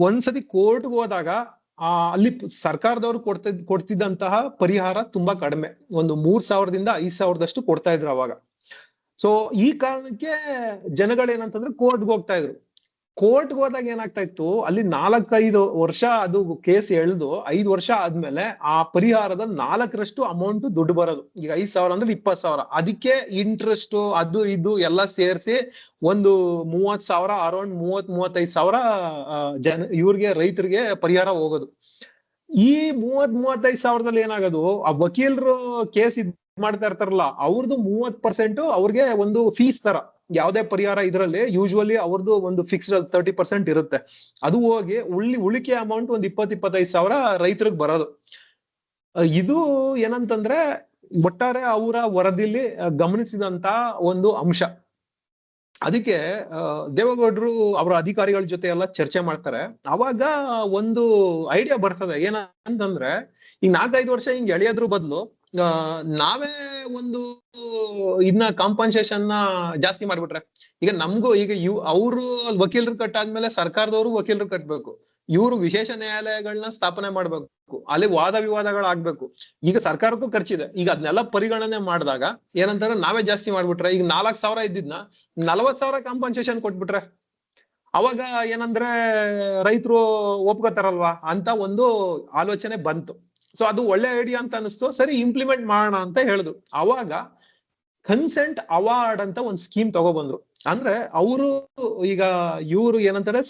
ಒಂದ್ಸತಿ ಕೋರ್ಟ್ಗೆ ಹೋದಾಗ ಅಲ್ಲಿ ಸರ್ಕಾರದವ್ರು ಕೊಡ್ತಿದ್ದಂತಹ ಪರಿಹಾರ ತುಂಬಾ ಕಡಿಮೆ. ಒಂದು 3,000ದಿಂದ 5,000ದಷ್ಟು ಕೊಡ್ತಾ ಇದ್ರು ಅವಾಗ. ಸೊ ಈ ಕಾರಣಕ್ಕೆ ಜನಗಳೇನಂತಂದ್ರೆ ಕೋರ್ಟ್ಗೆ ಹೋಗ್ತಾ ಇದ್ರು. ಕೋರ್ಟ್ಗೆ ಹೋದಾಗ ಏನಾಗ್ತಾ ಇತ್ತು, ಅಲ್ಲಿ 4-5 ವರ್ಷ ಅದು ಕೇಸ್ ಎಳ್ದು 5 ವರ್ಷ ಆದ್ಮೇಲೆ ಆ ಪರಿಹಾರದ 4ರಷ್ಟು ಅಮೌಂಟ್ ದುಡ್ಡು ಬರೋದು. ಈಗ 5,000 ಅಂದ್ರೆ 20,000. ಅದಕ್ಕೆ ಇಂಟ್ರೆಸ್ಟ್ ಅದು ಇದು ಎಲ್ಲ ಸೇರಿಸಿ ಒಂದು 30,000, ಅರೌಂಡ್ 30-35,000 ಇವ್ರಿಗೆ ರೈತರಿಗೆ ಪರಿಹಾರ ಹೋಗೋದು. ಈ 30-35,000ದಲ್ಲಿ ಏನಾಗೋದು, ಆ ವಕೀಲರು ಕೇಸ್ ಮಾಡ್ತಾ ಇರ್ತಾರಲ್ಲ ಅವ್ರದ್ದು 30% ಅವ್ರಿಗೆ ಒಂದು ಫೀಸ್ ತರ. ಯಾವ್ದೇ ಪರಿಹಾರ ಇದ್ರಲ್ಲಿ ಯೂಶುವಲಿ ಅವ್ರದ್ದು ಒಂದು ಫಿಕ್ಸ್ಡ್ 30% ಇರುತ್ತೆ. ಅದು ಹೋಗಿ ಉಳಿಕೆ ಅಮೌಂಟ್ ಒಂದು 20-25,000 ರೈತರಿಗೆ ಬರೋದು. ಇದು ಏನಂತಂದ್ರೆ ಒಟ್ಟಾರೆ ಅವರ ವರದಿಲಿ ಗಮನಿಸಿದಂತ ಒಂದು ಅಂಶ. ಅದಕ್ಕೆ ದೇವೇಗೌಡರು ಅವರ ಅಧಿಕಾರಿಗಳ ಜೊತೆ ಎಲ್ಲ ಚರ್ಚೆ ಮಾಡ್ತಾರೆ. ಅವಾಗ ಒಂದು ಐಡಿಯಾ ಬರ್ತದೆ. ಏನಂತಂದ್ರೆ, ಈಗ 4-5 ವರ್ಷ ಹಿಂಗ್ ಎಳೆಯೋದ್ರ ಬದಲು ನಾವೇ ಒಂದು ಇದನ್ನ ಕಾಂಪನ್ಸೇಷನ್ ನ ಜಾಸ್ತಿ ಮಾಡ್ಬಿಟ್ರೆ, ಈಗ ನಮ್ಗೂ ಈಗ ಅವರು ವಕೀಲರು ಕಟ್ಟಾದ್ಮೇಲೆ ಸರ್ಕಾರದವರು ವಕೀಲರು ಕಟ್ಬೇಕು. ಇವರು ವಿಶೇಷ ನ್ಯಾಯಾಲಯಗಳನ್ನ ಸ್ಥಾಪನೆ ಮಾಡ್ಬೇಕು. ಅಲ್ಲಿ ವಾದ ವಿವಾದಗಳು ಆಗ್ಬೇಕು. ಈಗ ಸರ್ಕಾರಕ್ಕೂ ಖರ್ಚಿದೆ. ಈಗ ಅದನ್ನೆಲ್ಲ ಪರಿಗಣನೆ ಮಾಡಿದಾಗ ಏನಂತಾರೆ, ನಾವೇ ಜಾಸ್ತಿ ಮಾಡ್ಬಿಟ್ರೆ, ಈಗ 4,000 ಇದ್ದಿದ್ನ 40,000 ಕಾಂಪನ್ಸೇಷನ್ ಕೊಟ್ಬಿಟ್ರೆ ಅವಾಗ ಏನಂದ್ರೆ ರೈತರು ಒಪ್ಕೋತಾರಲ್ವಾ ಅಂತ ಒಂದು ಆಲೋಚನೆ ಬಂತು. ಸೊ ಅದು ಒಳ್ಳೆ ಐಡಿಯಾ ಅಂತ ಅನಿಸ್ತು. ಸರಿ, ಇಂಪ್ಲಿಮೆಂಟ್ ಮಾಡೋಣ ಅಂತ ಹೇಳಿದ್ರು. ಅವಾಗ ಕನ್ಸೆಂಟ್ ಅವಾರ್ಡ್ ಅಂತ ಒಂದ್ ಸ್ಕೀಮ್ ತಗೊಬಂದ್ರು. ಅಂದ್ರೆ ಅವರು ಈಗ ಇವರು ಏನಂತಾರೆ,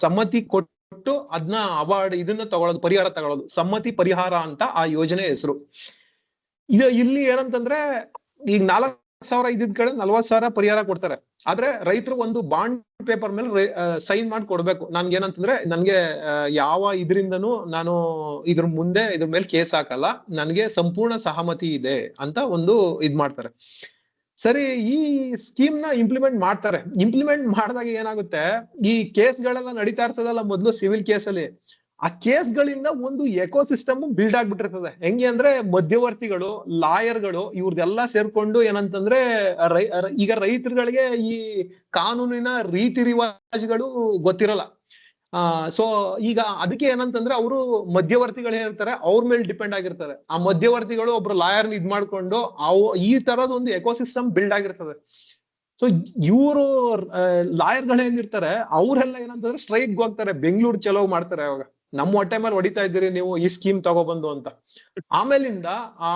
ಸಮ್ಮತಿ ಕೊಟ್ಟು ಅದನ್ನ ಅವಾರ್ಡ್ ಇದನ್ನ ತಗೊಳ್ಳೋದು, ಪರಿಹಾರ ತಗೊಳ್ಳೋದು, ಸಮ್ಮತಿ ಪರಿಹಾರ ಅಂತ ಆ ಯೋಜನೆ ಹೆಸರು. ಇಲ್ಲಿ ಏನಂತಂದ್ರೆ, ಈಗ 4,000 ಇದ್ದಿದ್ ಕಡೆ 40,000 ಪರಿಹಾರ ಕೊಡ್ತಾರೆ. ಆದ್ರೆ ರೈತರು ಒಂದು ಬಾಂಡ್ ಪೇಪರ್ ಮೇಲೆ ಸೈನ್ ಮಾಡಿ ಕೊಡ್ಬೇಕು. ನನ್ಗೇನಂತಂದ್ರೆ, ನನ್ಗೆ ಯಾವ ಇದರಿಂದನೂ ನಾನು ಇದ್ರ ಮೇಲೆ ಕೇಸ್ ಹಾಕಲ್ಲ, ನನ್ಗೆ ಸಂಪೂರ್ಣ ಸಹಮತಿ ಇದೆ ಅಂತ ಒಂದು ಇದ್ ಮಾಡ್ತಾರೆ. ಸರಿ, ಈ ಸ್ಕೀಮ್ ನ ಇಂಪ್ಲಿಮೆಂಟ್ ಮಾಡ್ತಾರೆ. ಇಂಪ್ಲಿಮೆಂಟ್ ಮಾಡಿದಾಗ ಏನಾಗುತ್ತೆ, ಈ ಕೇಸ್ಗಳೆಲ್ಲ ನಡೀತಾ ಇರ್ತದಲ್ಲ ಮೊದ್ಲು ಸಿವಿಲ್ ಕೇಸಲ್ಲಿ, ಆ ಕೇಸ್ಗಳಿಂದ ಒಂದು ಎಕೋಸಿಸ್ಟಮ್ ಬಿಲ್ಡ್ ಆಗ್ಬಿಟ್ಟಿರ್ತದೆ. ಹೆಂಗೆ ಅಂದ್ರೆ, ಮಧ್ಯವರ್ತಿಗಳು, ಲಾಯರ್ಗಳು ಇವ್ರದೆಲ್ಲ ಸೇರ್ಕೊಂಡು ಏನಂತಂದ್ರೆ, ಈಗ ರೈತರುಗಳಿಗೆ ಈ ಕಾನೂನಿನ ರೀತಿ ರಿವಾಜ್ಗಳು ಗೊತ್ತಿರಲ್ಲ. ಸೊ ಈಗ ಅದಕ್ಕೆ ಏನಂತಂದ್ರೆ, ಅವರು ಮಧ್ಯವರ್ತಿಗಳು ಏನಿರ್ತಾರೆ ಅವ್ರ ಮೇಲೆ ಡಿಪೆಂಡ್ ಆಗಿರ್ತಾರೆ. ಆ ಮಧ್ಯವರ್ತಿಗಳು ಒಬ್ರು ಲಾಯರ್ನ ಇದ್ ಮಾಡ್ಕೊಂಡು ಈ ತರದ್ ಒಂದು ಎಕೋಸಿಸ್ಟಮ್ ಬಿಲ್ಡ್ ಆಗಿರ್ತದೆ. ಸೊ ಇವರು ಲಾಯರ್ಗಳೇನಿರ್ತಾರೆ ಅವರೆಲ್ಲ ಏನಂತಂದ್ರೆ ಸ್ಟ್ರೈಕ್ ಹೋಗ್ತಾರೆ, ಬೆಂಗಳೂರು ಚಲೋ ಮಾಡ್ತಾರೆ. ಅವಾಗ ನಮ್ಮ ಹೊಟ್ಟೆ ಮೇಲೆ ಹೊಡಿತಾ ಇದ್ದೀರಿ ನೀವು ಈ ಸ್ಕೀಮ್ ತಗೊಬಂದು ಅಂತ. ಆಮೇಲಿಂದ ಆ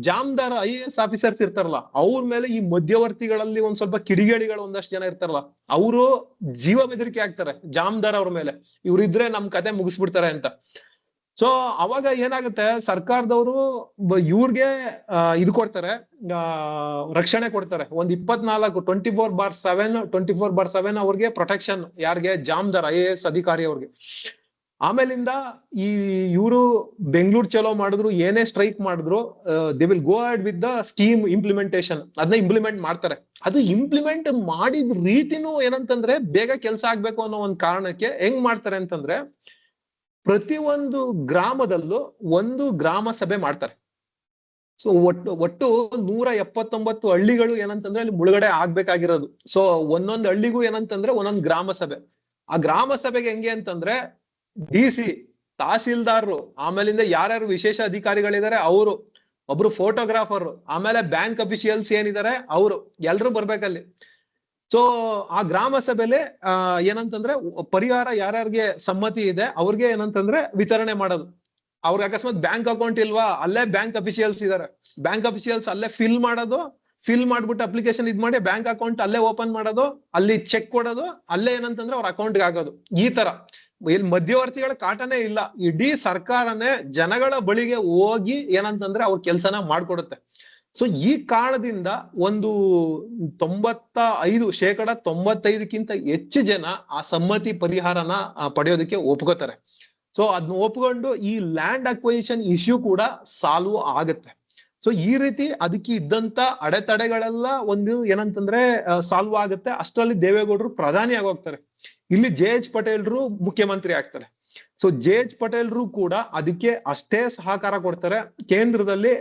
ಜಾಮದಾರ IAS ಆಫೀಸರ್ಸ್ ಇರ್ತಾರಲ್ಲ ಅವ್ರ ಮೇಲೆ ಈ ಮಧ್ಯವರ್ತಿಗಳಲ್ಲಿ ಒಂದ್ ಸ್ವಲ್ಪ ಕಿಡಿಗೇಡಿಗಳು ಒಂದಷ್ಟು ಜನ ಇರ್ತಾರಲ್ಲ, ಅವರು ಜೀವ ಬೆದರಿಕೆ ಆಗ್ತಾರೆ ಜಾಮದಾರ್ ಅವ್ರ ಮೇಲೆ. ಇವ್ರಿದ್ರೆ ನಮ್ ಕತೆ ಮುಗಿಸ್ಬಿಡ್ತಾರೆ ಅಂತ. ಸೊ ಅವಾಗ ಏನಾಗುತ್ತೆ, ಸರ್ಕಾರದವರು ಇವ್ರಿಗೆ ಇದು ಕೊಡ್ತಾರೆ, ರಕ್ಷಣೆ ಕೊಡ್ತಾರೆ. ಒಂದ್ 24/7 ಅವ್ರಿಗೆ ಪ್ರೊಟೆಕ್ಷನ್. ಯಾರಿಗೆ? ಜಾಮದಾರ್ IAS ಅಧಿಕಾರಿ ಅವ್ರಿಗೆ. ಆಮೇಲಿಂದ ಈ ಇವರು ಬೆಂಗಳೂರು ಚಲೋ ಮಾಡಿದ್ರು, ಏನೇ ಸ್ಟ್ರೈಕ್ ಮಾಡಿದ್ರು, they will go ahead with the scheme implementation. ಅದನ್ನ ಇಂಪ್ಲಿಮೆಂಟ್ ಮಾಡ್ತಾರೆ. ಅದು ಇಂಪ್ಲಿಮೆಂಟ್ ಮಾಡಿದ ರೀತಿನೂ ಏನಂತಂದ್ರೆ, ಬೇಗ ಕೆಲಸ ಆಗ್ಬೇಕು ಅನ್ನೋ ಒಂದು ಕಾರಣಕ್ಕೆ ಹೆಂಗ್ ಮಾಡ್ತಾರೆ ಅಂತಂದ್ರೆ, ಪ್ರತಿಯೊಂದು ಗ್ರಾಮದಲ್ಲೂ ಒಂದು ಗ್ರಾಮ ಸಭೆ ಮಾಡ್ತಾರೆ. ಸೊ ಒಟ್ಟು 179 ಹಳ್ಳಿಗಳು ಏನಂತಂದ್ರೆ ಅಲ್ಲಿ ಮುಳುಗಡೆ ಆಗ್ಬೇಕಾಗಿರೋದು. ಸೊ ಒಂದೊಂದು ಹಳ್ಳಿಗೂ ಏನಂತಂದ್ರೆ ಒಂದೊಂದು ಗ್ರಾಮ ಸಭೆ. ಆ ಗ್ರಾಮ ಸಭೆಗೆ ಹೆಂಗೆ ಅಂತಂದ್ರೆ, DC, ತಹಶೀಲ್ದಾರರು, ಆಮೇಲಿಂದ ಯಾರ್ಯಾರು ವಿಶೇಷ ಅಧಿಕಾರಿಗಳಿದ್ದಾರೆ ಅವರು, ಒಬ್ರು ಫೋಟೋಗ್ರಾಫರ್, ಆಮೇಲೆ ಬ್ಯಾಂಕ್ ಅಫಿಷಿಯಲ್ಸ್ ಏನಿದ್ದಾರೆ ಅವರು ಎಲ್ರು ಬರ್ಬೇಕಲ್ಲಿ. ಸೊ ಆ ಗ್ರಾಮ ಸಭೆಲೆ ಏನಂತಂದ್ರೆ, ಪರಿಹಾರ ಯಾರ್ಯಾರಿಗೆ ಸಮ್ಮತಿ ಇದೆ ಅವ್ರಿಗೆ ಏನಂತಂದ್ರೆ ವಿತರಣೆ ಮಾಡೋದು. ಅವ್ರಿಗೆ ಅಕಸ್ಮಾತ್ ಬ್ಯಾಂಕ್ ಅಕೌಂಟ್ ಇಲ್ವಾ, ಅಲ್ಲೇ ಬ್ಯಾಂಕ್ ಅಫಿಷಿಯಲ್ಸ್ ಇದಾರೆ, ಬ್ಯಾಂಕ್ ಅಫಿಷಿಯಲ್ಸ್ ಅಲ್ಲೇ ಫಿಲ್ ಮಾಡೋದು, ಫಿಲ್ ಮಾಡ್ಬಿಟ್ಟು ಅಪ್ಲಿಕೇಶನ್ ಇದ್ ಮಾಡಿ ಬ್ಯಾಂಕ್ ಅಕೌಂಟ್ ಅಲ್ಲೇ ಓಪನ್ ಮಾಡೋದು, ಅಲ್ಲಿ ಚೆಕ್ ಕೊಡೋದು, ಅಲ್ಲೇ ಏನಂತಂದ್ರೆ ಅವ್ರ ಅಕೌಂಟ್ಗೆ ಆಗೋದು. ಈ ತರ ಇಲ್ಲಿ ಮಧ್ಯವರ್ತಿಗಳ ಕಾಟನೇ ಇಲ್ಲ. ಇಡೀ ಸರ್ಕಾರನೇ ಜನಗಳ ಬಳಿಗೆ ಹೋಗಿ ಏನಂತಂದ್ರೆ ಅವ್ರ ಕೆಲ್ಸನ ಮಾಡ್ಕೊಡುತ್ತೆ. ಸೊ ಈ ಕಾರಣದಿಂದ ಒಂದು 95% ಹೆಚ್ಚು ಜನ ಆ ಸಮ್ಮತಿ ಪರಿಹಾರನ ಪಡೆಯೋದಕ್ಕೆ ಒಪ್ಕೋತಾರೆ. ಸೊ ಅದನ್ನ ಒಪ್ಕೊಂಡು ಈ ಲ್ಯಾಂಡ್ ಅಕ್ವೈಷನ್ ಇಶ್ಯೂ ಕೂಡ ಸಾಲ್ವ್ ಆಗುತ್ತೆ. ಸೊ ಈ ರೀತಿ ಅದಕ್ಕೆ ಇದ್ದಂತ ಅಡೆತಡೆಗಳೆಲ್ಲ ಒಂದು ಏನಂತಂದ್ರೆ ಸಾಲ್ವ್ ಆಗುತ್ತೆ. ಅಷ್ಟರಲ್ಲಿ ದೇವೇಗೌಡರು ಪ್ರಧಾನಿ ಆಗೋಗ್ತಾರೆ. ಇಲ್ಲಿ JH ಪಟೇಲ್ರು ಮುಖ್ಯಮಂತ್ರಿ ಆಗ್ತಾರೆ. ಸೊ JH ಪಟೇಲ್ರು ಕೂಡ ಅದಕ್ಕೆ ಅಷ್ಟೇ ಸಹಕಾರ ಕೊಡ್ತಾರೆ. ಕೇಂದ್ರದಲ್ಲಿ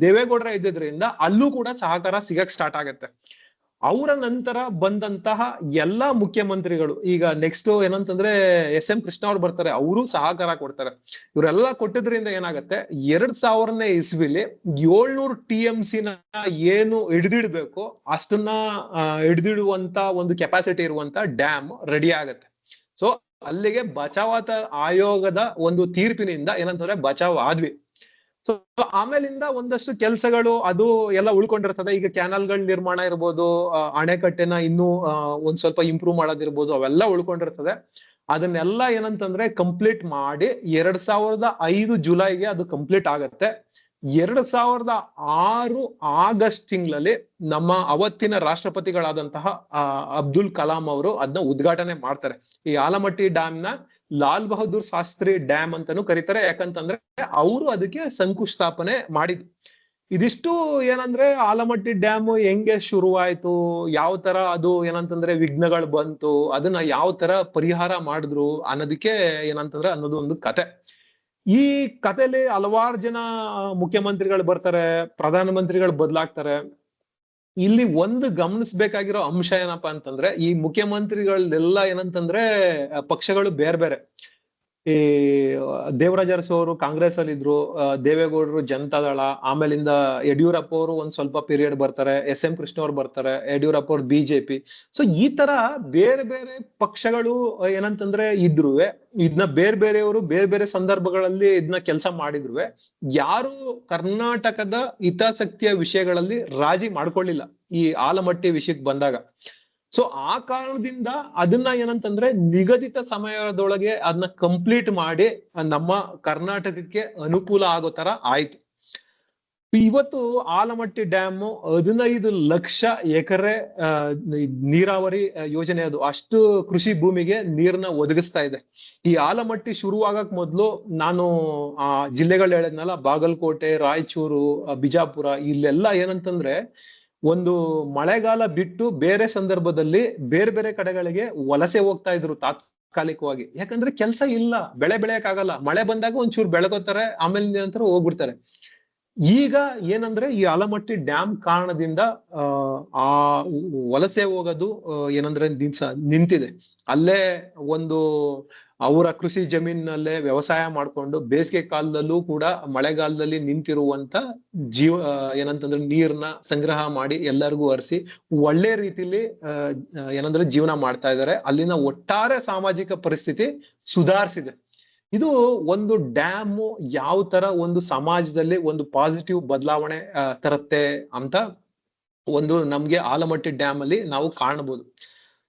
ದೇವೇಗೌಡರ ಇದ್ದಿದ್ರಿಂದ ಅಲ್ಲೂ ಕೂಡ ಸಹಕಾರ ಸಿಗಕ್ ಸ್ಟಾರ್ಟ್ ಆಗತ್ತೆ. ಅವರ ನಂತರ ಬಂದಂತಹ ಎಲ್ಲಾ ಮುಖ್ಯಮಂತ್ರಿಗಳು, ಈಗ ನೆಕ್ಸ್ಟ್ ಏನಂತಂದ್ರೆ SM ಕೃಷ್ಣ ಅವ್ರು ಬರ್ತಾರೆ, ಅವರು ಸಹಕಾರ ಕೊಡ್ತಾರೆ. ಇವರೆಲ್ಲ ಕೊಟ್ಟಿದ್ರಿಂದ ಏನಾಗತ್ತೆ, 2000ನೇ ಇಸ್ವಿಲಿ 700 TMC ನ ಏನು ಹಿಡಿದಿಡ್ಬೇಕು ಅಷ್ಟನ್ನ ಹಿಡಿದಿಡುವಂತ ಒಂದು ಕೆಪಾಸಿಟಿ ಇರುವಂತ ಡ್ಯಾಮ್ ರೆಡಿ ಆಗತ್ತೆ. ಸೊ ಅಲ್ಲಿಗೆ ಬಚಾವತ ಆಯೋಗದ ಒಂದು ತೀರ್ಪಿನಿಂದ ಏನಂತಂದ್ರೆ ಬಚಾವ್ ಆದ್ವಿ. ಸೊ ಆಮೇಲಿಂದ ಒಂದಷ್ಟು ಕೆಲಸಗಳು ಅದು ಎಲ್ಲ ಉಳ್ಕೊಂಡಿರ್ತದೆ. ಈಗ ಕ್ಯಾನಲ್ಗಳ ನಿರ್ಮಾಣ ಇರ್ಬೋದು, ಅಣೆಕಟ್ಟೆನ ಇನ್ನೂ ಒಂದ್ ಸ್ವಲ್ಪ ಇಂಪ್ರೂವ್ ಮಾಡೋದಿರ್ಬೋದು, ಅವೆಲ್ಲ ಉಳ್ಕೊಂಡಿರ್ತದೆ. ಅದನ್ನೆಲ್ಲ ಏನಂತಂದ್ರೆ ಕಂಪ್ಲೀಟ್ ಮಾಡಿ 2005 ಜುಲೈಗೆ ಅದು ಕಂಪ್ಲೀಟ್ ಆಗತ್ತೆ. 2006 ಆಗಸ್ಟ್ ತಿಂಗಳಲ್ಲಿ ನಮ್ಮ ಅವತ್ತಿನ ರಾಷ್ಟ್ರಪತಿಗಳಾದಂತಹ ಅಬ್ದುಲ್ ಕಲಾಂ ಅವರು ಅದನ್ನ ಉದ್ಘಾಟನೆ ಮಾಡ್ತಾರೆ. ಈ ಆಲಮಟ್ಟಿ ಡ್ಯಾಮ್ ನ ಲಾಲ್ ಬಹದ್ದೂರ್ ಶಾಸ್ತ್ರಿ ಡ್ಯಾಮ್ ಅಂತಾನು ಕರೀತಾರೆ. ಯಾಕಂತಂದ್ರೆ ಅವರು ಅದಕ್ಕೆ ಶಂಕುಸ್ಥಾಪನೆ ಮಾಡಿದ್ರು. ಇದಿಷ್ಟು ಏನಂದ್ರೆ ಆಲಮಟ್ಟಿ ಡ್ಯಾಮ್ ಹೆಂಗೆ ಶುರುವಾಯ್ತು, ಯಾವ ತರ ಅದು ಏನಂತಂದ್ರೆ ವಿಘ್ನಗಳು ಬಂತು, ಅದನ್ನ ಯಾವ ತರ ಪರಿಹಾರ ಮಾಡಿದ್ರು ಅನ್ನೋದಕ್ಕೆ ಏನಂತಂದ್ರೆ ಅನ್ನೋದು ಒಂದು ಕತೆ. ಈ ಕಥೆಲಿ ಹಲವಾರು ಜನ ಮುಖ್ಯಮಂತ್ರಿಗಳು ಬರ್ತಾರೆ, ಪ್ರಧಾನ ಮಂತ್ರಿಗಳು ಬದಲಾಗ್ತಾರೆ. ಇಲ್ಲಿ ಒಂದು ಗಮನಿಸ್ಬೇಕಾಗಿರೋ ಅಂಶ ಏನಪ್ಪಾ ಅಂತಂದ್ರೆ, ಈ ಮುಖ್ಯಮಂತ್ರಿಗಳೆಲ್ಲ ಏನಂತಂದ್ರೆ ಪಕ್ಷಗಳು ಬೇರೆ ಬೇರೆ. ಈ ದೇವರಾಜ ಅರಸು ಅವರು ಕಾಂಗ್ರೆಸ್ ಅಲ್ಲಿ ಇದ್ರು, ದೇವೇಗೌಡರು ಜನತಾದಳ, ಆಮೇಲಿಂದ ಯಡಿಯೂರಪ್ಪ ಅವರು ಒಂದ್ ಸ್ವಲ್ಪ ಪೀರಿಯಡ್ ಬರ್ತಾರೆ, SM ಕೃಷ್ಣ ಅವ್ರು ಬರ್ತಾರೆ, ಯಡಿಯೂರಪ್ಪ ಅವ್ರು BJP. ಸೊ ಈ ತರ ಬೇರೆ ಬೇರೆ ಪಕ್ಷಗಳು ಏನಂತಂದ್ರೆ ಇದ್ರುವೆ, ಇದನ್ನ ಬೇರೆ ಬೇರೆಯವರು ಬೇರೆ ಬೇರೆ ಸಂದರ್ಭಗಳಲ್ಲಿ ಇದನ್ನ ಕೆಲಸ ಮಾಡಿದ್ರುವೆ ಯಾರು ಕರ್ನಾಟಕದ ಹಿತಾಸಕ್ತಿಯ ವಿಷಯಗಳಲ್ಲಿ ರಾಜಿ ಮಾಡ್ಕೊಳ್ಳಿಲ್ಲ ಈ ಆಲಮಟ್ಟಿ ವಿಷಯಕ್ಕೆ ಬಂದಾಗ. ಸೊ ಆ ಕಾರಣದಿಂದ ಅದನ್ನ ಏನಂತಂದ್ರೆ ನಿಗದಿತ ಸಮಯದೊಳಗೆ ಅದನ್ನ ಕಂಪ್ಲೀಟ್ ಮಾಡಿ ನಮ್ಮ ಕರ್ನಾಟಕಕ್ಕೆ ಅನುಕೂಲ ಆಗೋ ತರ ಆಯ್ತು. ಇವತ್ತು ಆಲಮಟ್ಟಿ ಡ್ಯಾಮ್ 15 ಲಕ್ಷ ಎಕರೆ ನೀರಾವರಿ ಯೋಜನೆ, ಅದು ಅಷ್ಟು ಕೃಷಿ ಭೂಮಿಗೆ ನೀರನ್ನ ಒದಗಿಸ್ತಾ ಇದೆ. ಈ ಆಲಮಟ್ಟಿ ಶುರುವಾಗಕ್ ಮೊದ್ಲು ನಾನು ಆ ಜಿಲ್ಲೆಗಳು ಹೇಳಿದ್ನಲ್ಲ, ಬಾಗಲಕೋಟೆ, ರಾಯಚೂರು, ಬಿಜಾಪುರ, ಇಲ್ಲೆಲ್ಲ ಏನಂತಂದ್ರೆ ಒಂದು ಮಳೆಗಾಲ ಬಿಟ್ಟು ಬೇರೆ ಸಂದರ್ಭದಲ್ಲಿ ಬೇರೆ ಬೇರೆ ಕಡೆಗಳಿಗೆ ವಲಸೆ ಹೋಗ್ತಾ ಇದ್ರು ತಾತ್ಕಾಲಿಕವಾಗಿ. ಯಾಕಂದ್ರೆ ಕೆಲಸ ಇಲ್ಲ, ಬೆಳೆ ಬೆಳೆಯಕ್ ಆಗಲ್ಲ. ಮಳೆ ಬಂದಾಗ ಒಂಚೂರು ಬೆಳಗೋತಾರೆ, ಆಮೇಲೆ ನಂತರ ಹೋಗ್ಬಿಡ್ತಾರೆ. ಈಗ ಏನಂದ್ರೆ ಈ ಆಲಮಟ್ಟಿ ಡ್ಯಾಮ್ ಕಾರಣದಿಂದ ಆ ವಲಸೆ ಹೋಗೋದು ಏನಂದ್ರೆ ನಿಂತಿದೆ. ಅಲ್ಲೇ ಒಂದು ಅವರ ಕೃಷಿ ಜಮೀನಲ್ಲೇ ವ್ಯವಸಾಯ ಮಾಡ್ಕೊಂಡು ಬೇಸಿಗೆ ಕಾಲದಲ್ಲೂ ಕೂಡ ಮಳೆಗಾಲದಲ್ಲಿ ನಿಂತಿರುವಂತ ಏನಂತಂದ್ರೆ ನೀರ್ನ ಸಂಗ್ರಹ ಮಾಡಿ ಎಲ್ಲರಿಗೂ ಹರಿಸಿ ಒಳ್ಳೆ ರೀತಿಲಿ ಏನಂದ್ರೆ ಜೀವನ ಮಾಡ್ತಾ ಇದ್ದಾರೆ. ಅಲ್ಲಿನ ಒಟ್ಟಾರೆ ಸಾಮಾಜಿಕ ಪರಿಸ್ಥಿತಿ ಸುಧಾರಿಸಿದೆ. ಇದು ಒಂದು ಡ್ಯಾಮ್ ಯಾವ ತರ ಒಂದು ಸಮಾಜದಲ್ಲಿ ಒಂದು ಪಾಸಿಟಿವ್ ಬದಲಾವಣೆ ತರುತ್ತೆ ಅಂತ ಒಂದು ನಮ್ಗೆ ಆಲಮಟ್ಟಿ ಡ್ಯಾಮ್ ಅಲ್ಲಿ ನಾವು ಕಾಣಬಹುದು.